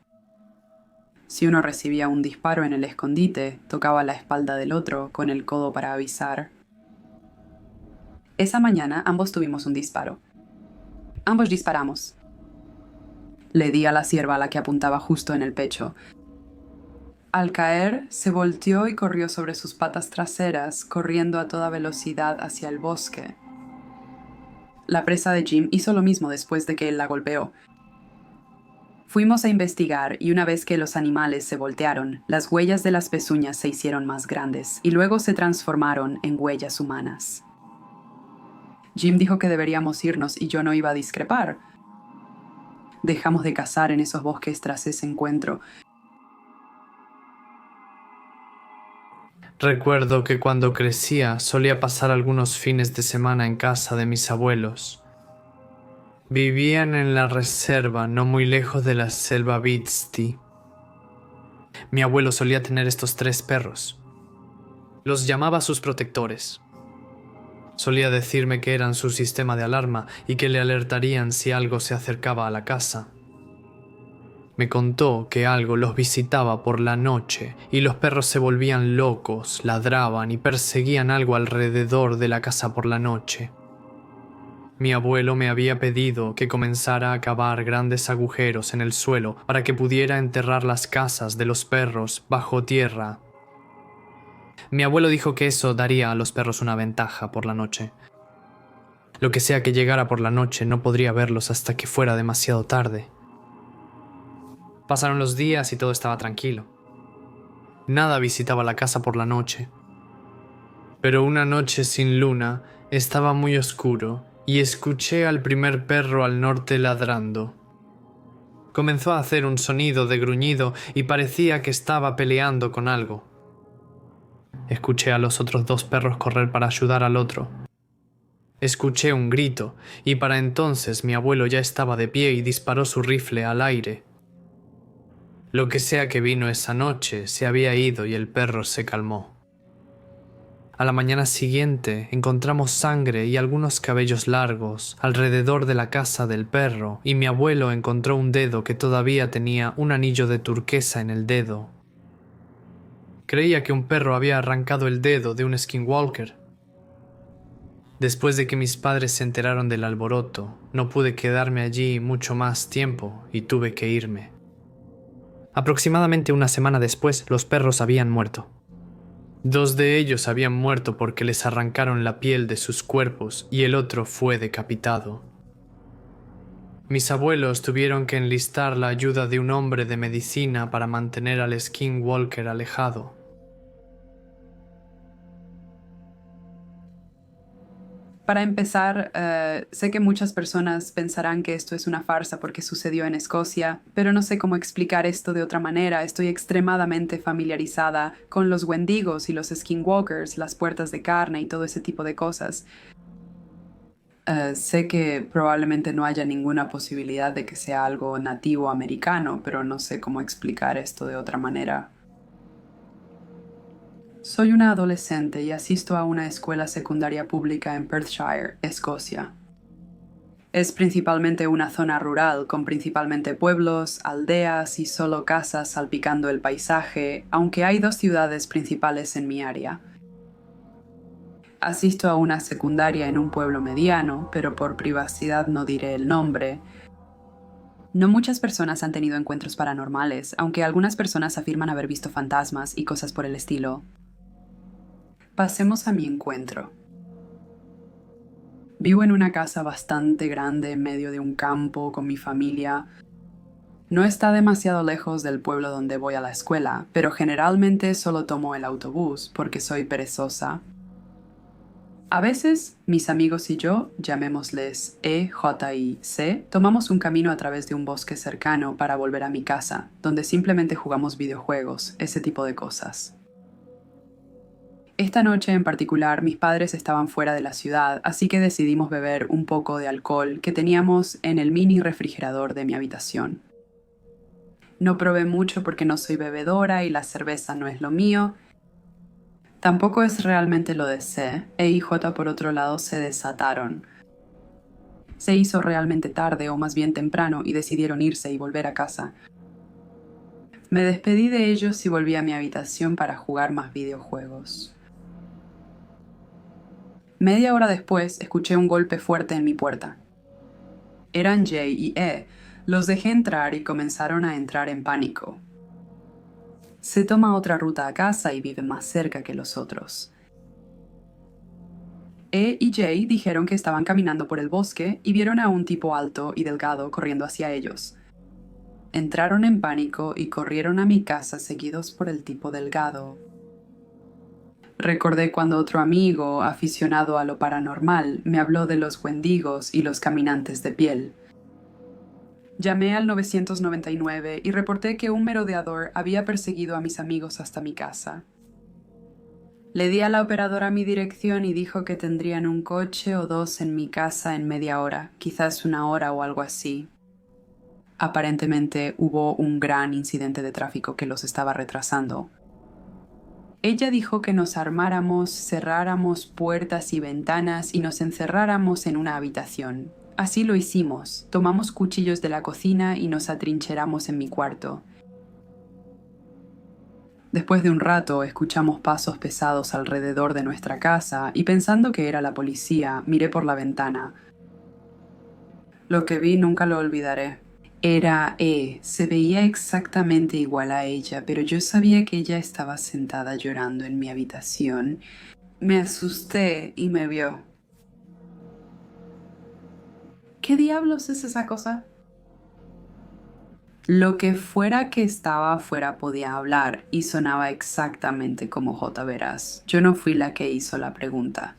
Si uno recibía un disparo en el escondite, tocaba la espalda del otro con el codo para avisar. Esa mañana ambos tuvimos un disparo. Ambos disparamos. Le di a la cierva a la que apuntaba justo en el pecho. Al caer, se volteó y corrió sobre sus patas traseras, corriendo a toda velocidad hacia el bosque. La presa de Jim hizo lo mismo después de que él la golpeó. Fuimos a investigar y una vez que los animales se voltearon, las huellas de las pezuñas se hicieron más grandes y luego se transformaron en huellas humanas. Jim dijo que deberíamos irnos y yo no iba a discrepar. Dejamos de cazar en esos bosques tras ese encuentro. Recuerdo que cuando crecía solía pasar algunos fines de semana en casa de mis abuelos. Vivían en la reserva, no muy lejos de la selva Bitsty. Mi abuelo solía tener estos 3 perros. Los llamaba sus protectores. Solía decirme que eran su sistema de alarma y que le alertarían si algo se acercaba a la casa. Me contó que algo los visitaba por la noche y los perros se volvían locos, ladraban y perseguían algo alrededor de la casa por la noche. Mi abuelo me había pedido que comenzara a cavar grandes agujeros en el suelo para que pudiera enterrar las casas de los perros bajo tierra. Mi abuelo dijo que eso daría a los perros una ventaja por la noche. Lo que sea que llegara por la noche no podría verlos hasta que fuera demasiado tarde. Pasaron los días y todo estaba tranquilo. Nada visitaba la casa por la noche. Pero una noche sin luna estaba muy oscuro y escuché al primer perro al norte ladrando. Comenzó a hacer un sonido de gruñido y parecía que estaba peleando con algo. Escuché a los otros dos perros correr para ayudar al otro. Escuché un grito y para entonces mi abuelo ya estaba de pie y disparó su rifle al aire. Lo que sea que vino esa noche se había ido y el perro se calmó. A la mañana siguiente encontramos sangre y algunos cabellos largos alrededor de la casa del perro y mi abuelo encontró un dedo que todavía tenía un anillo de turquesa en el dedo. Creía que un perro había arrancado el dedo de un skinwalker. Después de que mis padres se enteraron del alboroto, no pude quedarme allí mucho más tiempo y tuve que irme. Aproximadamente una semana después, los perros habían muerto. 2 de ellos habían muerto porque les arrancaron la piel de sus cuerpos y el otro fue decapitado. Mis abuelos tuvieron que enlistar la ayuda de un hombre de medicina para mantener al skinwalker alejado. Para empezar, sé que muchas personas pensarán que esto es una farsa porque sucedió en Escocia, pero no sé cómo explicar esto de otra manera. Estoy extremadamente familiarizada con los wendigos y los skinwalkers, las puertas de carne y todo ese tipo de cosas. Sé que probablemente no haya ninguna posibilidad de que sea algo nativo americano, pero no sé cómo explicar esto de otra manera. Soy una adolescente y asisto a una escuela secundaria pública en Perthshire, Escocia. Es principalmente una zona rural, con principalmente pueblos, aldeas y solo casas salpicando el paisaje, aunque hay 2 ciudades principales en mi área. Asisto a una secundaria en un pueblo mediano, pero por privacidad no diré el nombre. No muchas personas han tenido encuentros paranormales, aunque algunas personas afirman haber visto fantasmas y cosas por el estilo. Pasemos a mi encuentro. Vivo en una casa bastante grande en medio de un campo con mi familia. No está demasiado lejos del pueblo donde voy a la escuela, pero generalmente solo tomo el autobús porque soy perezosa. A veces, mis amigos y yo, llamémosles E, J y C, tomamos un camino a través de un bosque cercano para volver a mi casa, donde simplemente jugamos videojuegos, ese tipo de cosas. Esta noche en particular mis padres estaban fuera de la ciudad, así que decidimos beber un poco de alcohol que teníamos en el mini refrigerador de mi habitación. No probé mucho porque no soy bebedora y la cerveza no es lo mío. Tampoco es realmente lo de C. E y J por otro lado se desataron. Se hizo realmente tarde o más bien temprano y decidieron irse y volver a casa. Me despedí de ellos y volví a mi habitación para jugar más videojuegos. Media hora después escuché un golpe fuerte en mi puerta. Eran J y E. Los dejé entrar y comenzaron a entrar en pánico. Se toma otra ruta a casa y vive más cerca que los otros. E y J dijeron que estaban caminando por el bosque y vieron a un tipo alto y delgado corriendo hacia ellos. Entraron en pánico y corrieron a mi casa seguidos por el tipo delgado. Recordé cuando otro amigo, aficionado a lo paranormal, me habló de los wendigos y los caminantes de piel. Llamé al 999 y reporté que un merodeador había perseguido a mis amigos hasta mi casa. Le di a la operadora mi dirección y dijo que tendrían un coche o 2 en mi casa en media hora, quizás 1 hora o algo así. Aparentemente hubo un gran incidente de tráfico que los estaba retrasando. Ella dijo que nos armáramos, cerráramos puertas y ventanas y nos encerráramos en una habitación. Así lo hicimos. Tomamos cuchillos de la cocina y nos atrincheramos en mi cuarto. Después de un rato escuchamos pasos pesados alrededor de nuestra casa y pensando que era la policía, miré por la ventana. Lo que vi nunca lo olvidaré. Era se veía exactamente igual a ella, pero yo sabía que ella estaba sentada llorando en mi habitación. Me asusté y me vio. ¿Qué diablos es esa cosa? Lo que fuera que estaba afuera podía hablar y sonaba exactamente como J. Verás. Yo no fui la que hizo la pregunta.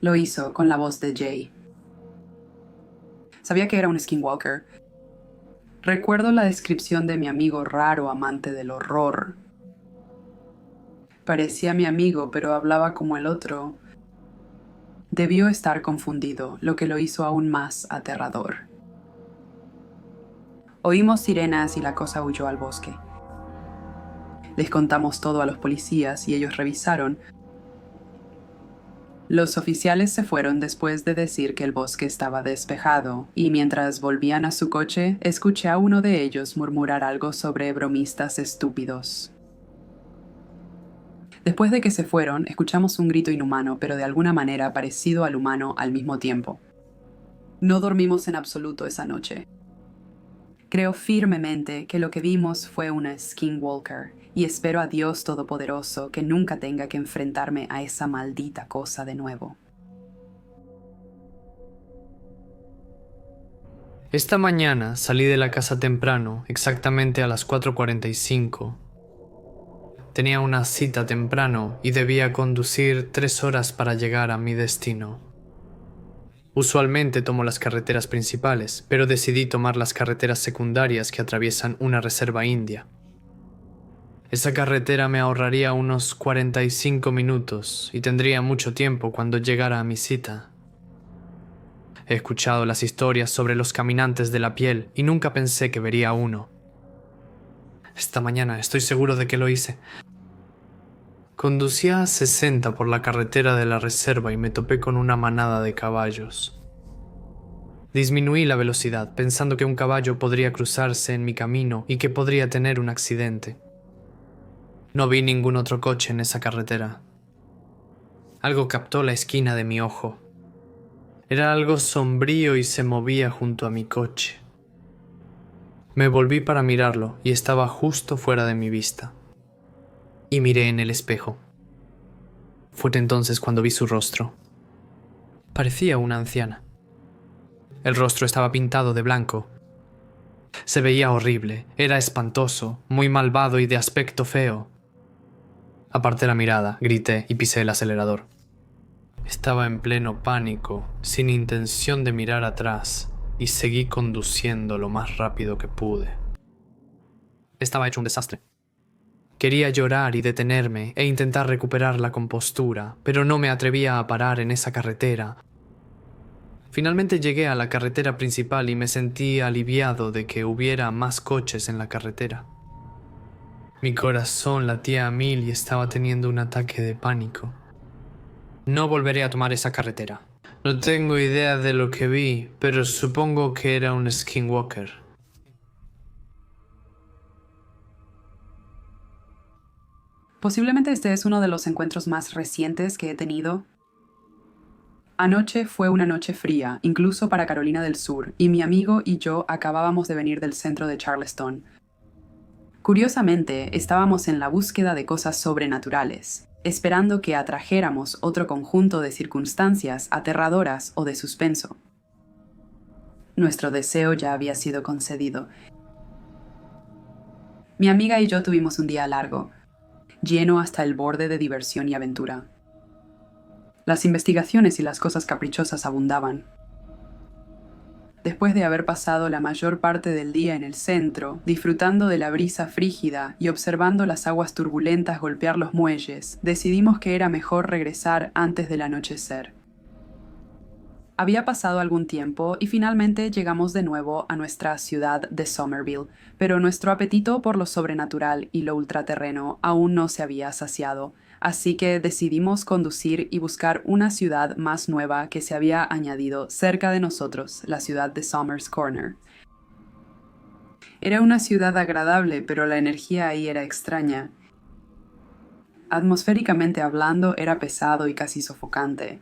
Lo hizo con la voz de Jay. Sabía que era un skinwalker. Recuerdo la descripción de mi amigo raro amante del horror. Parecía mi amigo, pero hablaba como el otro. Debió estar confundido, lo que lo hizo aún más aterrador. Oímos sirenas y la cosa huyó al bosque. Les contamos todo a los policías y ellos revisaron. Los oficiales se fueron después de decir que el bosque estaba despejado, y mientras volvían a su coche, escuché a uno de ellos murmurar algo sobre bromistas estúpidos. Después de que se fueron, escuchamos un grito inhumano, pero de alguna manera parecido al humano al mismo tiempo. No dormimos en absoluto esa noche. Creo firmemente que lo que vimos fue una skinwalker, y espero a Dios Todopoderoso que nunca tenga que enfrentarme a esa maldita cosa de nuevo. Esta mañana salí de la casa temprano, exactamente a las 4:45. Tenía una cita temprano y debía conducir 3 horas para llegar a mi destino. Usualmente tomo las carreteras principales, pero decidí tomar las carreteras secundarias que atraviesan una reserva india. Esa carretera me ahorraría unos 45 minutos y tendría mucho tiempo cuando llegara a mi cita. He escuchado las historias sobre los caminantes de la piel y nunca pensé que vería uno. Esta mañana estoy seguro de que lo hice. Conducía a 60 por la carretera de la reserva y me topé con una manada de caballos. Disminuí la velocidad pensando que un caballo podría cruzarse en mi camino y que podría tener un accidente. No vi ningún otro coche en esa carretera. Algo captó la esquina de mi ojo. Era algo sombrío y se movía junto a mi coche. Me volví para mirarlo y estaba justo fuera de mi vista. Y miré en el espejo. Fue entonces cuando vi su rostro. Parecía una anciana. El rostro estaba pintado de blanco. Se veía horrible, era espantoso, muy malvado y de aspecto feo. Aparté la mirada, grité y pisé el acelerador. Estaba en pleno pánico, sin intención de mirar atrás, y seguí conduciendo lo más rápido que pude. Estaba hecho un desastre. Quería llorar y detenerme e intentar recuperar la compostura, pero no me atrevía a parar en esa carretera. Finalmente llegué a la carretera principal y me sentí aliviado de que hubiera más coches en la carretera. Mi corazón latía a mil y estaba teniendo un ataque de pánico. No volveré a tomar esa carretera. No tengo idea de lo que vi, pero supongo que era un skinwalker. Posiblemente este es uno de los encuentros más recientes que he tenido. Anoche fue una noche fría, incluso para Carolina del Sur, y mi amigo y yo acabábamos de venir del centro de Charleston. Curiosamente, estábamos en la búsqueda de cosas sobrenaturales, esperando que atrajéramos otro conjunto de circunstancias aterradoras o de suspenso. Nuestro deseo ya había sido concedido. Mi amiga y yo tuvimos un día largo, lleno hasta el borde de diversión y aventura. Las investigaciones y las cosas caprichosas abundaban. Después de haber pasado la mayor parte del día en el centro, disfrutando de la brisa frígida y observando las aguas turbulentas golpear los muelles, decidimos que era mejor regresar antes del anochecer. Había pasado algún tiempo y finalmente llegamos de nuevo a nuestra ciudad de Somerville, pero nuestro apetito por lo sobrenatural y lo ultraterreno aún no se había saciado, así que decidimos conducir y buscar una ciudad más nueva que se había añadido cerca de nosotros, la ciudad de Somers Corner. Era una ciudad agradable, pero la energía ahí era extraña. Atmosféricamente hablando, era pesado y casi sofocante.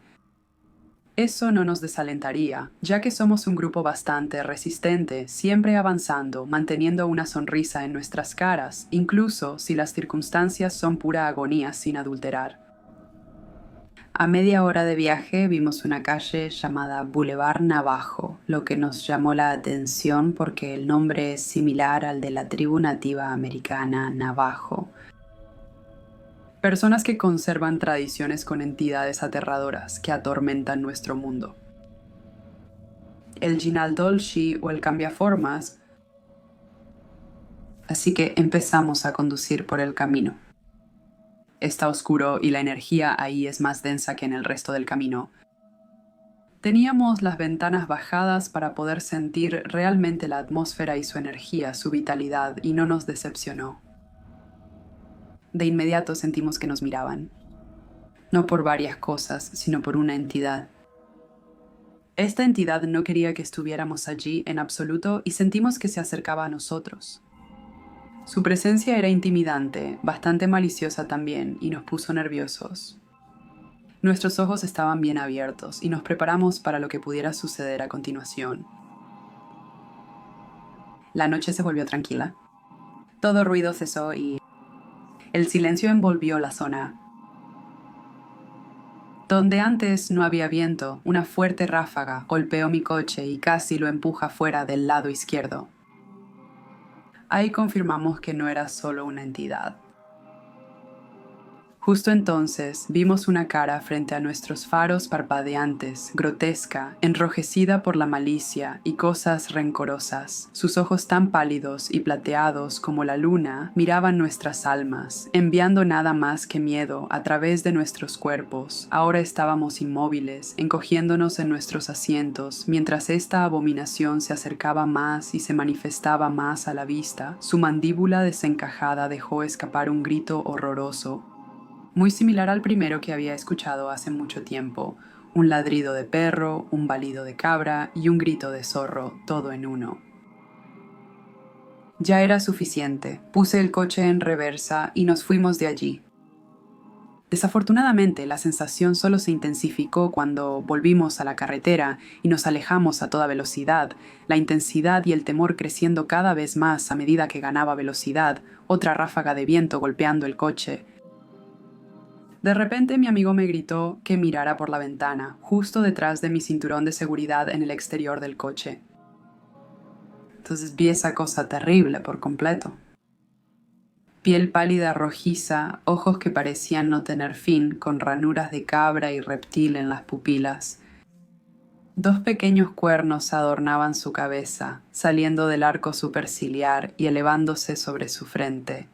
Eso no nos desalentaría, ya que somos un grupo bastante resistente, siempre avanzando, manteniendo una sonrisa en nuestras caras, incluso si las circunstancias son pura agonía sin adulterar. A media hora de viaje vimos una calle llamada Boulevard Navajo, lo que nos llamó la atención porque el nombre es similar al de la tribu nativa americana Navajo. Personas que conservan tradiciones con entidades aterradoras que atormentan nuestro mundo. El Ginaldolshi o el cambiaformas. Así que empezamos a conducir por el camino. Está oscuro y la energía ahí es más densa que en el resto del camino. Teníamos las ventanas bajadas para poder sentir realmente la atmósfera y su energía, su vitalidad, y no nos decepcionó. De inmediato sentimos que nos miraban. No por varias cosas, sino por una entidad. Esta entidad no quería que estuviéramos allí en absoluto y sentimos que se acercaba a nosotros. Su presencia era intimidante, bastante maliciosa también, y nos puso nerviosos. Nuestros ojos estaban bien abiertos y nos preparamos para lo que pudiera suceder a continuación. La noche se volvió tranquila. Todo ruido cesó y el silencio envolvió la zona. Donde antes no había viento, una fuerte ráfaga golpeó mi coche y casi lo empuja fuera del lado izquierdo. Ahí confirmamos que no era solo una entidad. Justo entonces vimos una cara frente a nuestros faros parpadeantes, grotesca, enrojecida por la malicia y cosas rencorosas. Sus ojos tan pálidos y plateados como la luna miraban nuestras almas, enviando nada más que miedo a través de nuestros cuerpos. Ahora estábamos inmóviles, encogiéndonos en nuestros asientos, mientras esta abominación se acercaba más y se manifestaba más a la vista. Su mandíbula desencajada dejó escapar un grito horroroso, muy similar al primero que había escuchado hace mucho tiempo, un ladrido de perro, un balido de cabra y un grito de zorro, todo en uno. Ya era suficiente, puse el coche en reversa y nos fuimos de allí. Desafortunadamente, la sensación solo se intensificó cuando volvimos a la carretera y nos alejamos a toda velocidad, la intensidad y el temor creciendo cada vez más a medida que ganaba velocidad, otra ráfaga de viento golpeando el coche. De repente mi amigo me gritó que mirara por la ventana, justo detrás de mi cinturón de seguridad en el exterior del coche. Entonces vi esa cosa terrible por completo. Piel pálida rojiza, ojos que parecían no tener fin, con ranuras de cabra y reptil en las pupilas. 2 pequeños cuernos adornaban su cabeza, saliendo del arco superciliar y elevándose sobre su frente.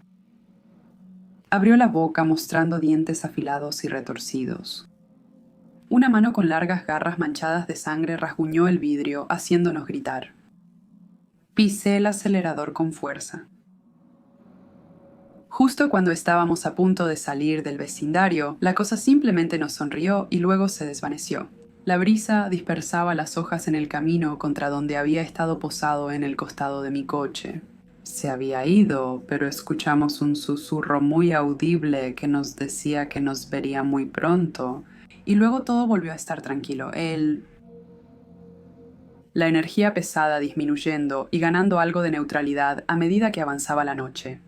Abrió la boca mostrando dientes afilados y retorcidos. Una mano con largas garras manchadas de sangre rasguñó el vidrio, haciéndonos gritar. Pisé el acelerador con fuerza. Justo cuando estábamos a punto de salir del vecindario, la cosa simplemente nos sonrió y luego se desvaneció. La brisa dispersaba las hojas en el camino contra donde había estado posado en el costado de mi coche. Se había ido, pero escuchamos un susurro muy audible que nos decía que nos vería muy pronto, y luego todo volvió a estar tranquilo. La energía pesada disminuyendo y ganando algo de neutralidad a medida que avanzaba la noche.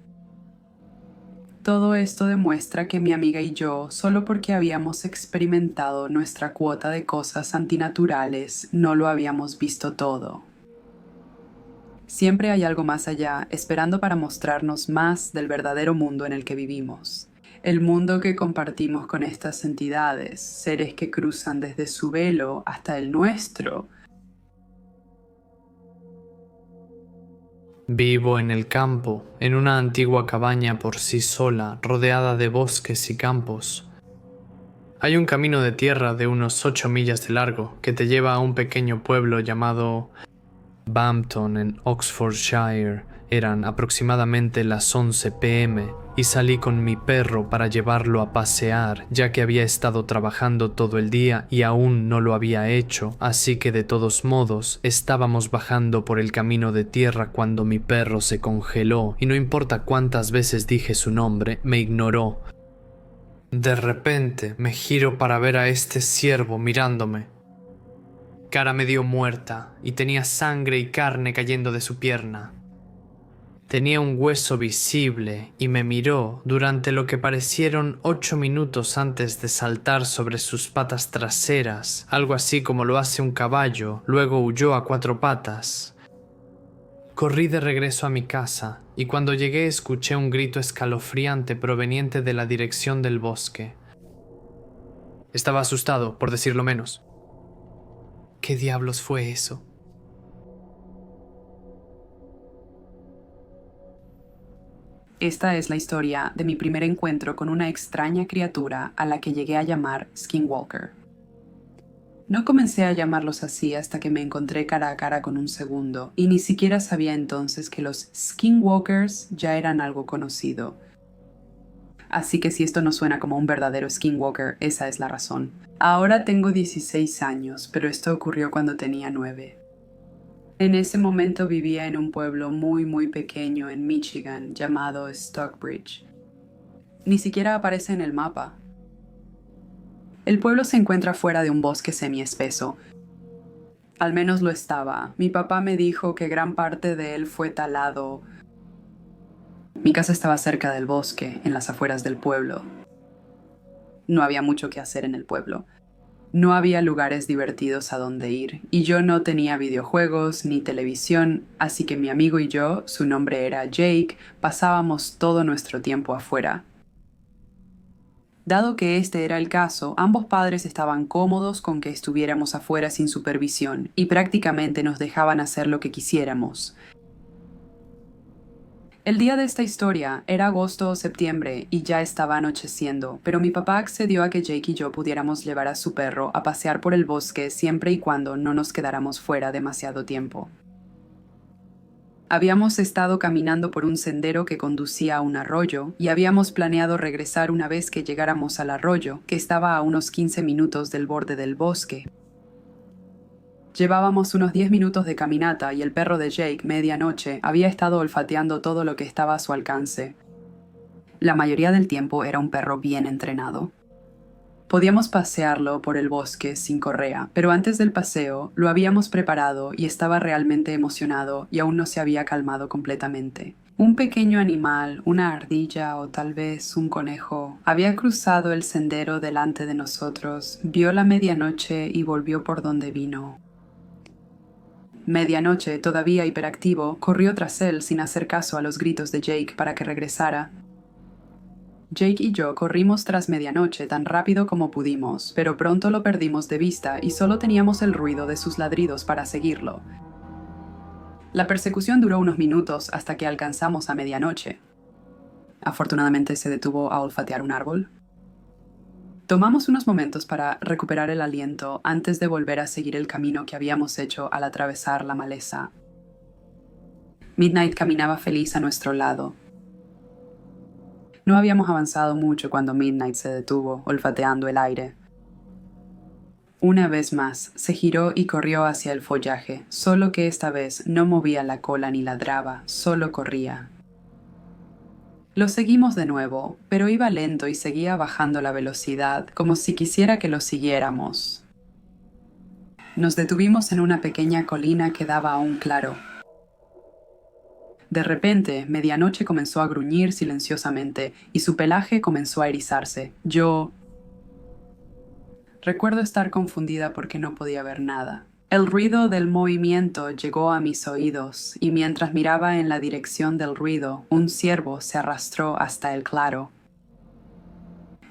Todo esto demuestra que mi amiga y yo, solo porque habíamos experimentado nuestra cuota de cosas antinaturales, no lo habíamos visto todo. Siempre hay algo más allá, esperando para mostrarnos más del verdadero mundo en el que vivimos. El mundo que compartimos con estas entidades, seres que cruzan desde su velo hasta el nuestro. Vivo en el campo, en una antigua cabaña por sí sola, rodeada de bosques y campos. Hay un camino de tierra de unos 8 millas de largo que te lleva a un pequeño pueblo llamado Bampton en Oxfordshire. Eran aproximadamente las 11 p.m. y salí con mi perro para llevarlo a pasear, ya que había estado trabajando todo el día y aún no lo había hecho, así que de todos modos estábamos bajando por el camino de tierra cuando mi perro se congeló y no importa cuántas veces dije su nombre, me ignoró. De repente me giro para ver a este ciervo mirándome. cara medio muerta, y tenía sangre y carne cayendo de su pierna. Tenía un hueso visible y me miró durante lo que parecieron 8 minutos antes de saltar sobre sus patas traseras, algo así como lo hace un caballo, luego huyó a 4 patas. Corrí de regreso a mi casa, y cuando llegué escuché un grito escalofriante proveniente de la dirección del bosque. Estaba asustado, por decirlo menos. ¿Qué diablos fue eso? Esta es la historia de mi primer encuentro con una extraña criatura a la que llegué a llamar Skinwalker. No comencé a llamarlos así hasta que me encontré cara a cara con un segundo, y ni siquiera sabía entonces que los Skinwalkers ya eran algo conocido. Así que si esto no suena como un verdadero Skinwalker, esa es la razón. Ahora tengo 16 años, pero esto ocurrió cuando tenía 9. En ese momento vivía en un pueblo muy pequeño en Michigan llamado Stockbridge. Ni siquiera aparece en el mapa. El pueblo se encuentra fuera de un bosque semiespeso. Al menos lo estaba. Mi papá me dijo que gran parte de él fue talado. Mi casa estaba cerca del bosque, en las afueras del pueblo. No había mucho que hacer en el pueblo. No había lugares divertidos a donde ir, y yo no tenía videojuegos ni televisión, así que mi amigo y yo, su nombre era Jake, pasábamos todo nuestro tiempo afuera. Dado que este era el caso, ambos padres estaban cómodos con que estuviéramos afuera sin supervisión, y prácticamente nos dejaban hacer lo que quisiéramos. El día de esta historia era agosto o septiembre y ya estaba anocheciendo, pero mi papá accedió a que Jake y yo pudiéramos llevar a su perro a pasear por el bosque siempre y cuando no nos quedáramos fuera demasiado tiempo. Habíamos estado caminando por un sendero que conducía a un arroyo y habíamos planeado regresar una vez que llegáramos al arroyo, que estaba a unos 15 minutos del borde del bosque. Llevábamos unos 10 minutos de caminata y el perro de Jake, medianoche, había estado olfateando todo lo que estaba a su alcance. La mayoría del tiempo era un perro bien entrenado. Podíamos pasearlo por el bosque sin correa, pero antes del paseo lo habíamos preparado y estaba realmente emocionado y aún no se había calmado completamente. Un pequeño animal, una ardilla o tal vez un conejo, había cruzado el sendero delante de nosotros, vio la medianoche y volvió por donde vino. Medianoche, todavía hiperactivo, corrió tras él sin hacer caso a los gritos de Jake para que regresara. Jake y yo corrimos tras Medianoche tan rápido como pudimos, pero pronto lo perdimos de vista y solo teníamos el ruido de sus ladridos para seguirlo. La persecución duró unos minutos hasta que alcanzamos a Medianoche. Afortunadamente se detuvo a olfatear un árbol. Tomamos unos momentos para recuperar el aliento antes de volver a seguir el camino que habíamos hecho al atravesar la maleza. Midnight caminaba feliz a nuestro lado. No habíamos avanzado mucho cuando Midnight se detuvo, olfateando el aire. Una vez más, se giró y corrió hacia el follaje, solo que esta vez no movía la cola ni ladraba, solo corría. Lo seguimos de nuevo, pero iba lento y seguía bajando la velocidad, como si quisiera que lo siguiéramos. Nos detuvimos en una pequeña colina que daba a un claro. De repente, Medianoche comenzó a gruñir silenciosamente y su pelaje comenzó a erizarse. Recuerdo estar confundida porque no podía ver nada. El ruido del movimiento llegó a mis oídos, y mientras miraba en la dirección del ruido, un ciervo se arrastró hasta el claro.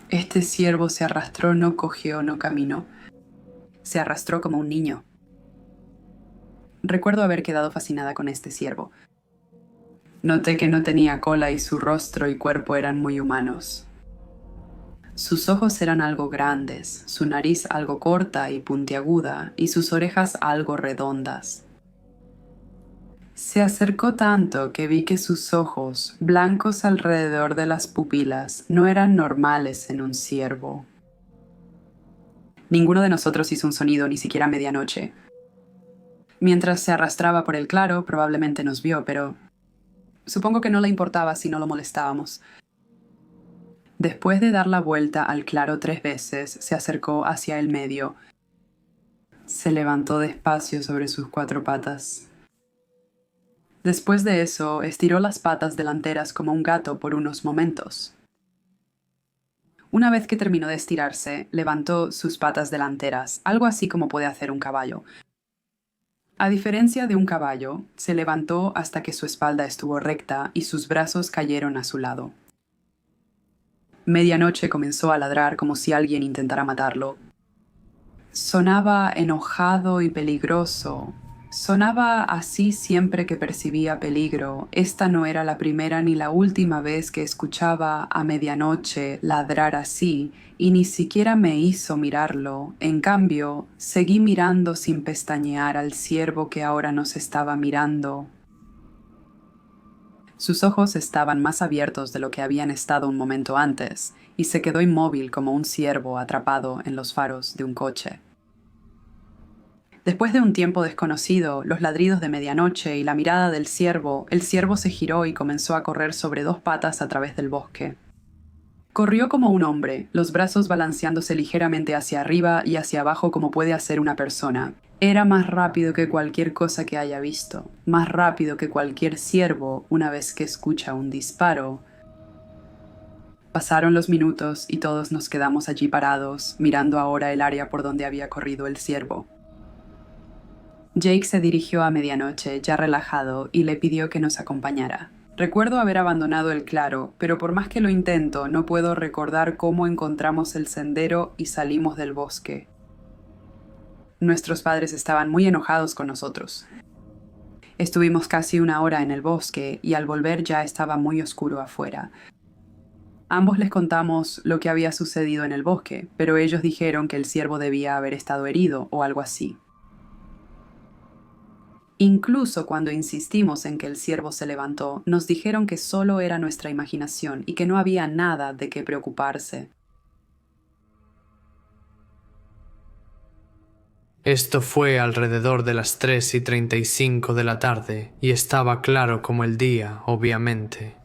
Este ciervo se arrastró, no cogió, no caminó. Se arrastró como un niño. Recuerdo haber quedado fascinada con este ciervo. Noté que no tenía cola y su rostro y cuerpo eran muy humanos. Sus ojos eran algo grandes, su nariz algo corta y puntiaguda, y sus orejas algo redondas. Se acercó tanto que vi que sus ojos, blancos alrededor de las pupilas, no eran normales en un ciervo. Ninguno de nosotros hizo un sonido, ni siquiera a Medianoche. Mientras se arrastraba por el claro, probablemente nos vio, pero supongo que no le importaba si no lo molestábamos. Después de dar la vuelta al claro 3 veces, se acercó hacia el medio. Se levantó despacio sobre sus 4 patas. Después de eso, estiró las patas delanteras como un gato por unos momentos. Una vez que terminó de estirarse, levantó sus patas delanteras, algo así como puede hacer un caballo. A diferencia de un caballo, se levantó hasta que su espalda estuvo recta y sus brazos cayeron a su lado. Medianoche comenzó a ladrar como si alguien intentara matarlo. Sonaba enojado y peligroso. Sonaba así siempre que percibía peligro. Esta no era la primera ni la última vez que escuchaba a medianoche ladrar así, y ni siquiera me hizo mirarlo. En cambio, seguí mirando sin pestañear al ciervo que ahora nos estaba mirando. Sus ojos estaban más abiertos de lo que habían estado un momento antes, y se quedó inmóvil como un ciervo atrapado en los faros de un coche. Después de un tiempo desconocido, los ladridos de medianoche y la mirada del ciervo, el ciervo se giró y comenzó a correr sobre 2 patas a través del bosque. Corrió como un hombre, los brazos balanceándose ligeramente hacia arriba y hacia abajo como puede hacer una persona. Era más rápido que cualquier cosa que haya visto, más rápido que cualquier ciervo una vez que escucha un disparo. Pasaron los minutos y todos nos quedamos allí parados, mirando ahora el área por donde había corrido el ciervo. Jake se dirigió a medianoche, ya relajado, y le pidió que nos acompañara. Recuerdo haber abandonado el claro, pero por más que lo intento, no puedo recordar cómo encontramos el sendero y salimos del bosque. Nuestros padres estaban muy enojados con nosotros. Estuvimos casi 1 hora en el bosque y al volver ya estaba muy oscuro afuera. Ambos les contamos lo que había sucedido en el bosque, pero ellos dijeron que el ciervo debía haber estado herido o algo así. Incluso cuando insistimos en que el ciervo se levantó, nos dijeron que solo era nuestra imaginación y que no había nada de qué preocuparse. Esto fue alrededor de las 3:35 de la tarde y estaba claro como el día, obviamente.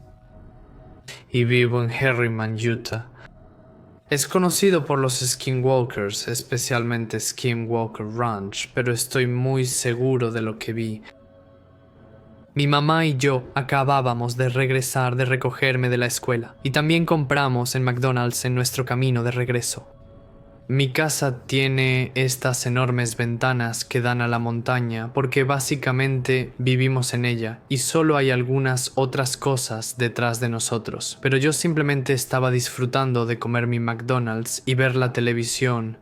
Y vivo en Herriman, Utah. Es conocido por los skinwalkers, especialmente Skinwalker Ranch, pero estoy muy seguro de lo que vi. Mi mamá y yo acabábamos de regresar de recogerme de la escuela y también compramos en McDonald's en nuestro camino de regreso. Mi casa tiene estas enormes ventanas que dan a la montaña porque básicamente vivimos en ella y solo hay algunas otras cosas detrás de nosotros. Pero yo simplemente estaba disfrutando de comer mi McDonald's y ver la televisión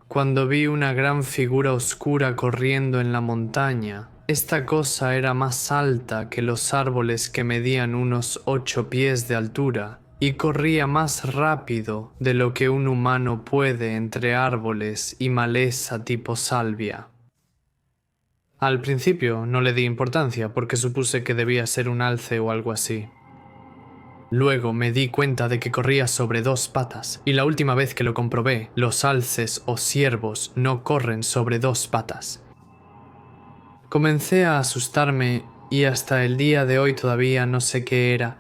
cuando vi una gran figura oscura corriendo en la montaña. Esta cosa era más alta que los árboles que medían unos 8 pies de altura. Y corría más rápido de lo que un humano puede entre árboles y maleza tipo salvia. Al principio no le di importancia porque supuse que debía ser un alce o algo así. Luego me di cuenta de que corría sobre 2 patas, y la última vez que lo comprobé, los alces o ciervos no corren sobre 2 patas. Comencé a asustarme y hasta el día de hoy todavía no sé qué era.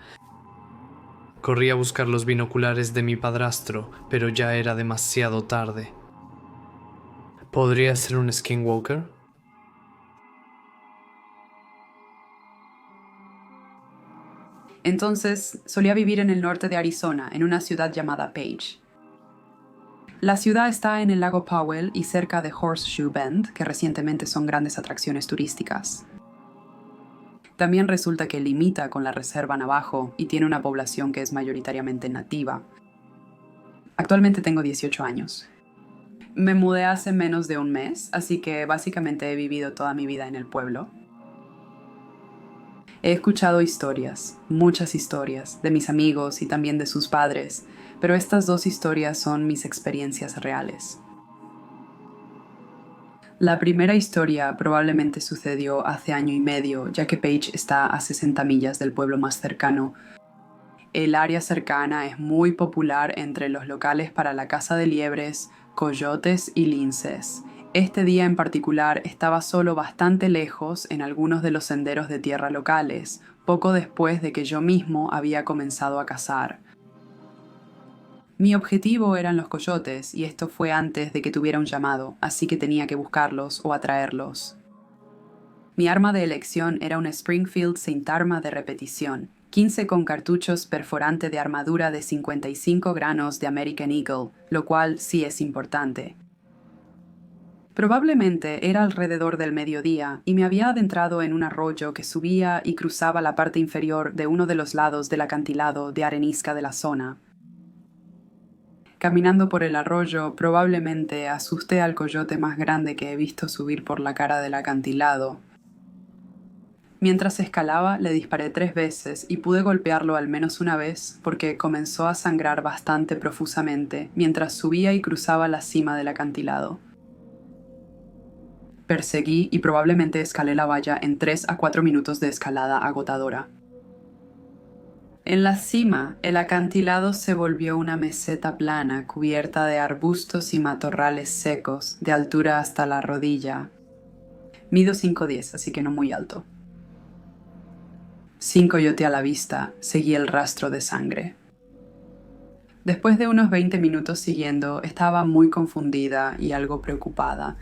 Corrí a buscar los binoculares de mi padrastro, pero ya era demasiado tarde. ¿Podría ser un skinwalker? Entonces, solía vivir en el norte de Arizona, en una ciudad llamada Page. La ciudad está en el lago Powell y cerca de Horseshoe Bend, que recientemente son grandes atracciones turísticas. También resulta que limita con la reserva Navajo y tiene una población que es mayoritariamente nativa. Actualmente tengo 18 años. Me mudé hace menos de un mes, así que básicamente he vivido toda mi vida en el pueblo. He escuchado historias, muchas historias, de mis amigos y también de sus padres, pero estas 2 historias son mis experiencias reales. La primera historia probablemente sucedió hace 1 año y medio, ya que Page está a 60 millas del pueblo más cercano. El área cercana es muy popular entre los locales para la caza de liebres, coyotes y linces. Este día en particular estaba solo bastante lejos en algunos de los senderos de tierra locales, poco después de que yo mismo había comenzado a cazar. Mi objetivo eran los coyotes, y esto fue antes de que tuviera un llamado, así que tenía que buscarlos o atraerlos. Mi arma de elección era un Springfield Saint Arma de repetición, 15 con cartuchos perforante de armadura de 55 granos de American Eagle, lo cual sí es importante. Probablemente era alrededor del mediodía y me había adentrado en un arroyo que subía y cruzaba la parte inferior de uno de los lados del acantilado de arenisca de la zona. Caminando por el arroyo, probablemente asusté al coyote más grande que he visto subir por la cara del acantilado. Mientras escalaba, le disparé 3 veces y pude golpearlo al menos una vez porque comenzó a sangrar bastante profusamente mientras subía y cruzaba la cima del acantilado. Perseguí y probablemente escalé la valla en 3 a 4 minutos de escalada agotadora. En la cima, el acantilado se volvió una meseta plana cubierta de arbustos y matorrales secos, de altura hasta la rodilla. Mido 5'10", así que no muy alto. Sin coyote a la vista, seguí el rastro de sangre. Después de unos 20 minutos siguiendo, estaba muy confundida y algo preocupada.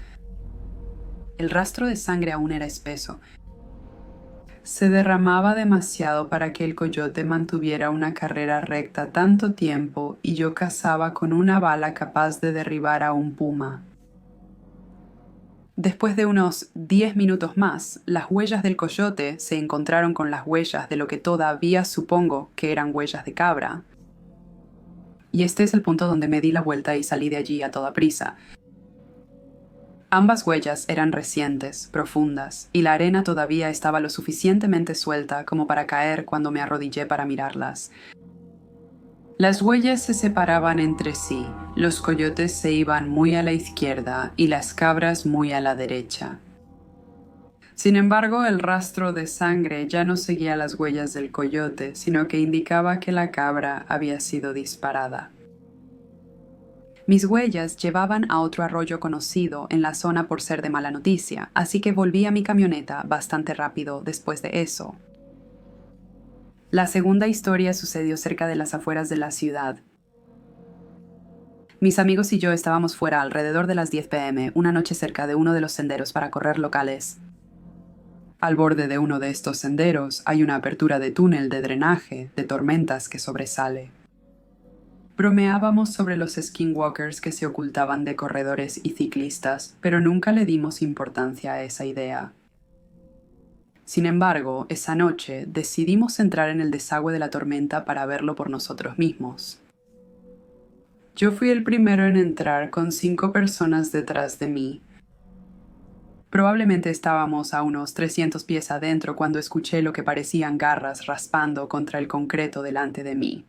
El rastro de sangre aún era espeso. Se derramaba demasiado para que el coyote mantuviera una carrera recta tanto tiempo y yo cazaba con una bala capaz de derribar a un puma. Después de unos 10 minutos más, las huellas del coyote se encontraron con las huellas de lo que todavía supongo que eran huellas de cabra. Y este es el punto donde me di la vuelta y salí de allí a toda prisa. Ambas huellas eran recientes, profundas, y la arena todavía estaba lo suficientemente suelta como para caer cuando me arrodillé para mirarlas. Las huellas se separaban entre sí, los coyotes se iban muy a la izquierda y las cabras muy a la derecha. Sin embargo, el rastro de sangre ya no seguía las huellas del coyote, sino que indicaba que la cabra había sido disparada. Mis huellas llevaban a otro arroyo conocido en la zona por ser de mala noticia, así que volví a mi camioneta bastante rápido después de eso. La segunda historia sucedió cerca de las afueras de la ciudad. Mis amigos y yo estábamos fuera alrededor de las 10 p.m. una noche cerca de uno de los senderos para correr locales. Al borde de uno de estos senderos hay una apertura de túnel de drenaje de tormentas que sobresale. Bromeábamos sobre los skinwalkers que se ocultaban de corredores y ciclistas, pero nunca le dimos importancia a esa idea. Sin embargo, esa noche decidimos entrar en el desagüe de la tormenta para verlo por nosotros mismos. Yo fui el primero en entrar con 5 personas detrás de mí. Probablemente estábamos a unos 300 pies adentro cuando escuché lo que parecían garras raspando contra el concreto delante de mí.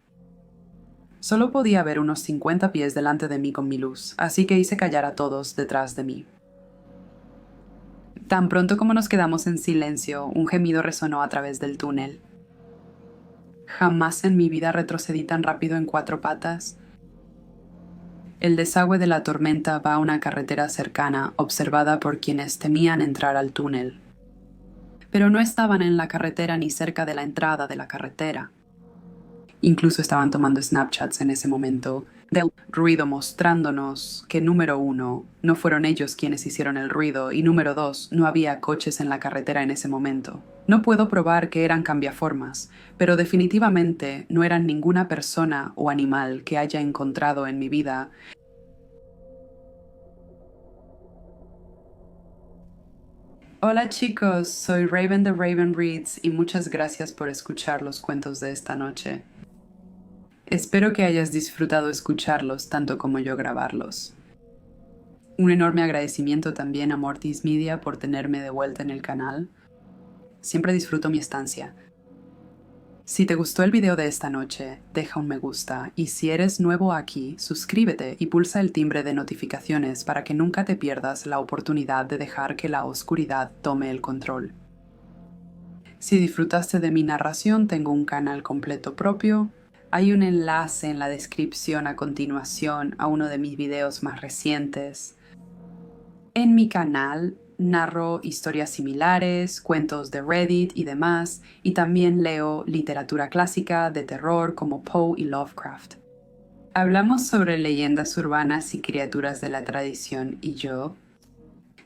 Solo podía ver unos 50 pies delante de mí con mi luz, así que hice callar a todos detrás de mí. Tan pronto como nos quedamos en silencio, un gemido resonó a través del túnel. Jamás en mi vida retrocedí tan rápido en 4 patas. El desagüe de la tormenta va a una carretera cercana, observada por quienes temían entrar al túnel. Pero no estaban en la carretera ni cerca de la entrada de la carretera. Incluso estaban tomando Snapchats en ese momento del ruido mostrándonos que número 1, no fueron ellos quienes hicieron el ruido y número 2, no había coches en la carretera en ese momento. No puedo probar que eran cambiaformas, pero definitivamente no eran ninguna persona o animal que haya encontrado en mi vida. Hola chicos, soy Raven de Raven Reads y muchas gracias por escuchar los cuentos de esta noche. Espero que hayas disfrutado escucharlos tanto como yo grabarlos. Un enorme agradecimiento también a Mortis Media por tenerme de vuelta en el canal. Siempre disfruto mi estancia. Si te gustó el video de esta noche, deja un me gusta y si eres nuevo aquí, suscríbete y pulsa el timbre de notificaciones para que nunca te pierdas la oportunidad de dejar que la oscuridad tome el control. Si disfrutaste de mi narración, tengo un canal completo propio. Hay un enlace en la descripción a continuación a uno de mis videos más recientes. En mi canal narro historias similares, cuentos de Reddit y demás, y también leo literatura clásica de terror como Poe y Lovecraft. Hablamos sobre leyendas urbanas y criaturas de la tradición y yo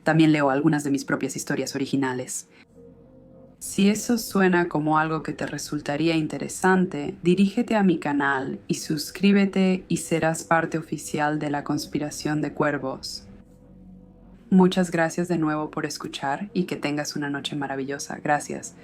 también leo algunas de mis propias historias originales. Si eso suena como algo que te resultaría interesante, dirígete a mi canal y suscríbete y serás parte oficial de la conspiración de cuervos. Muchas gracias de nuevo por escuchar y que tengas una noche maravillosa. Gracias.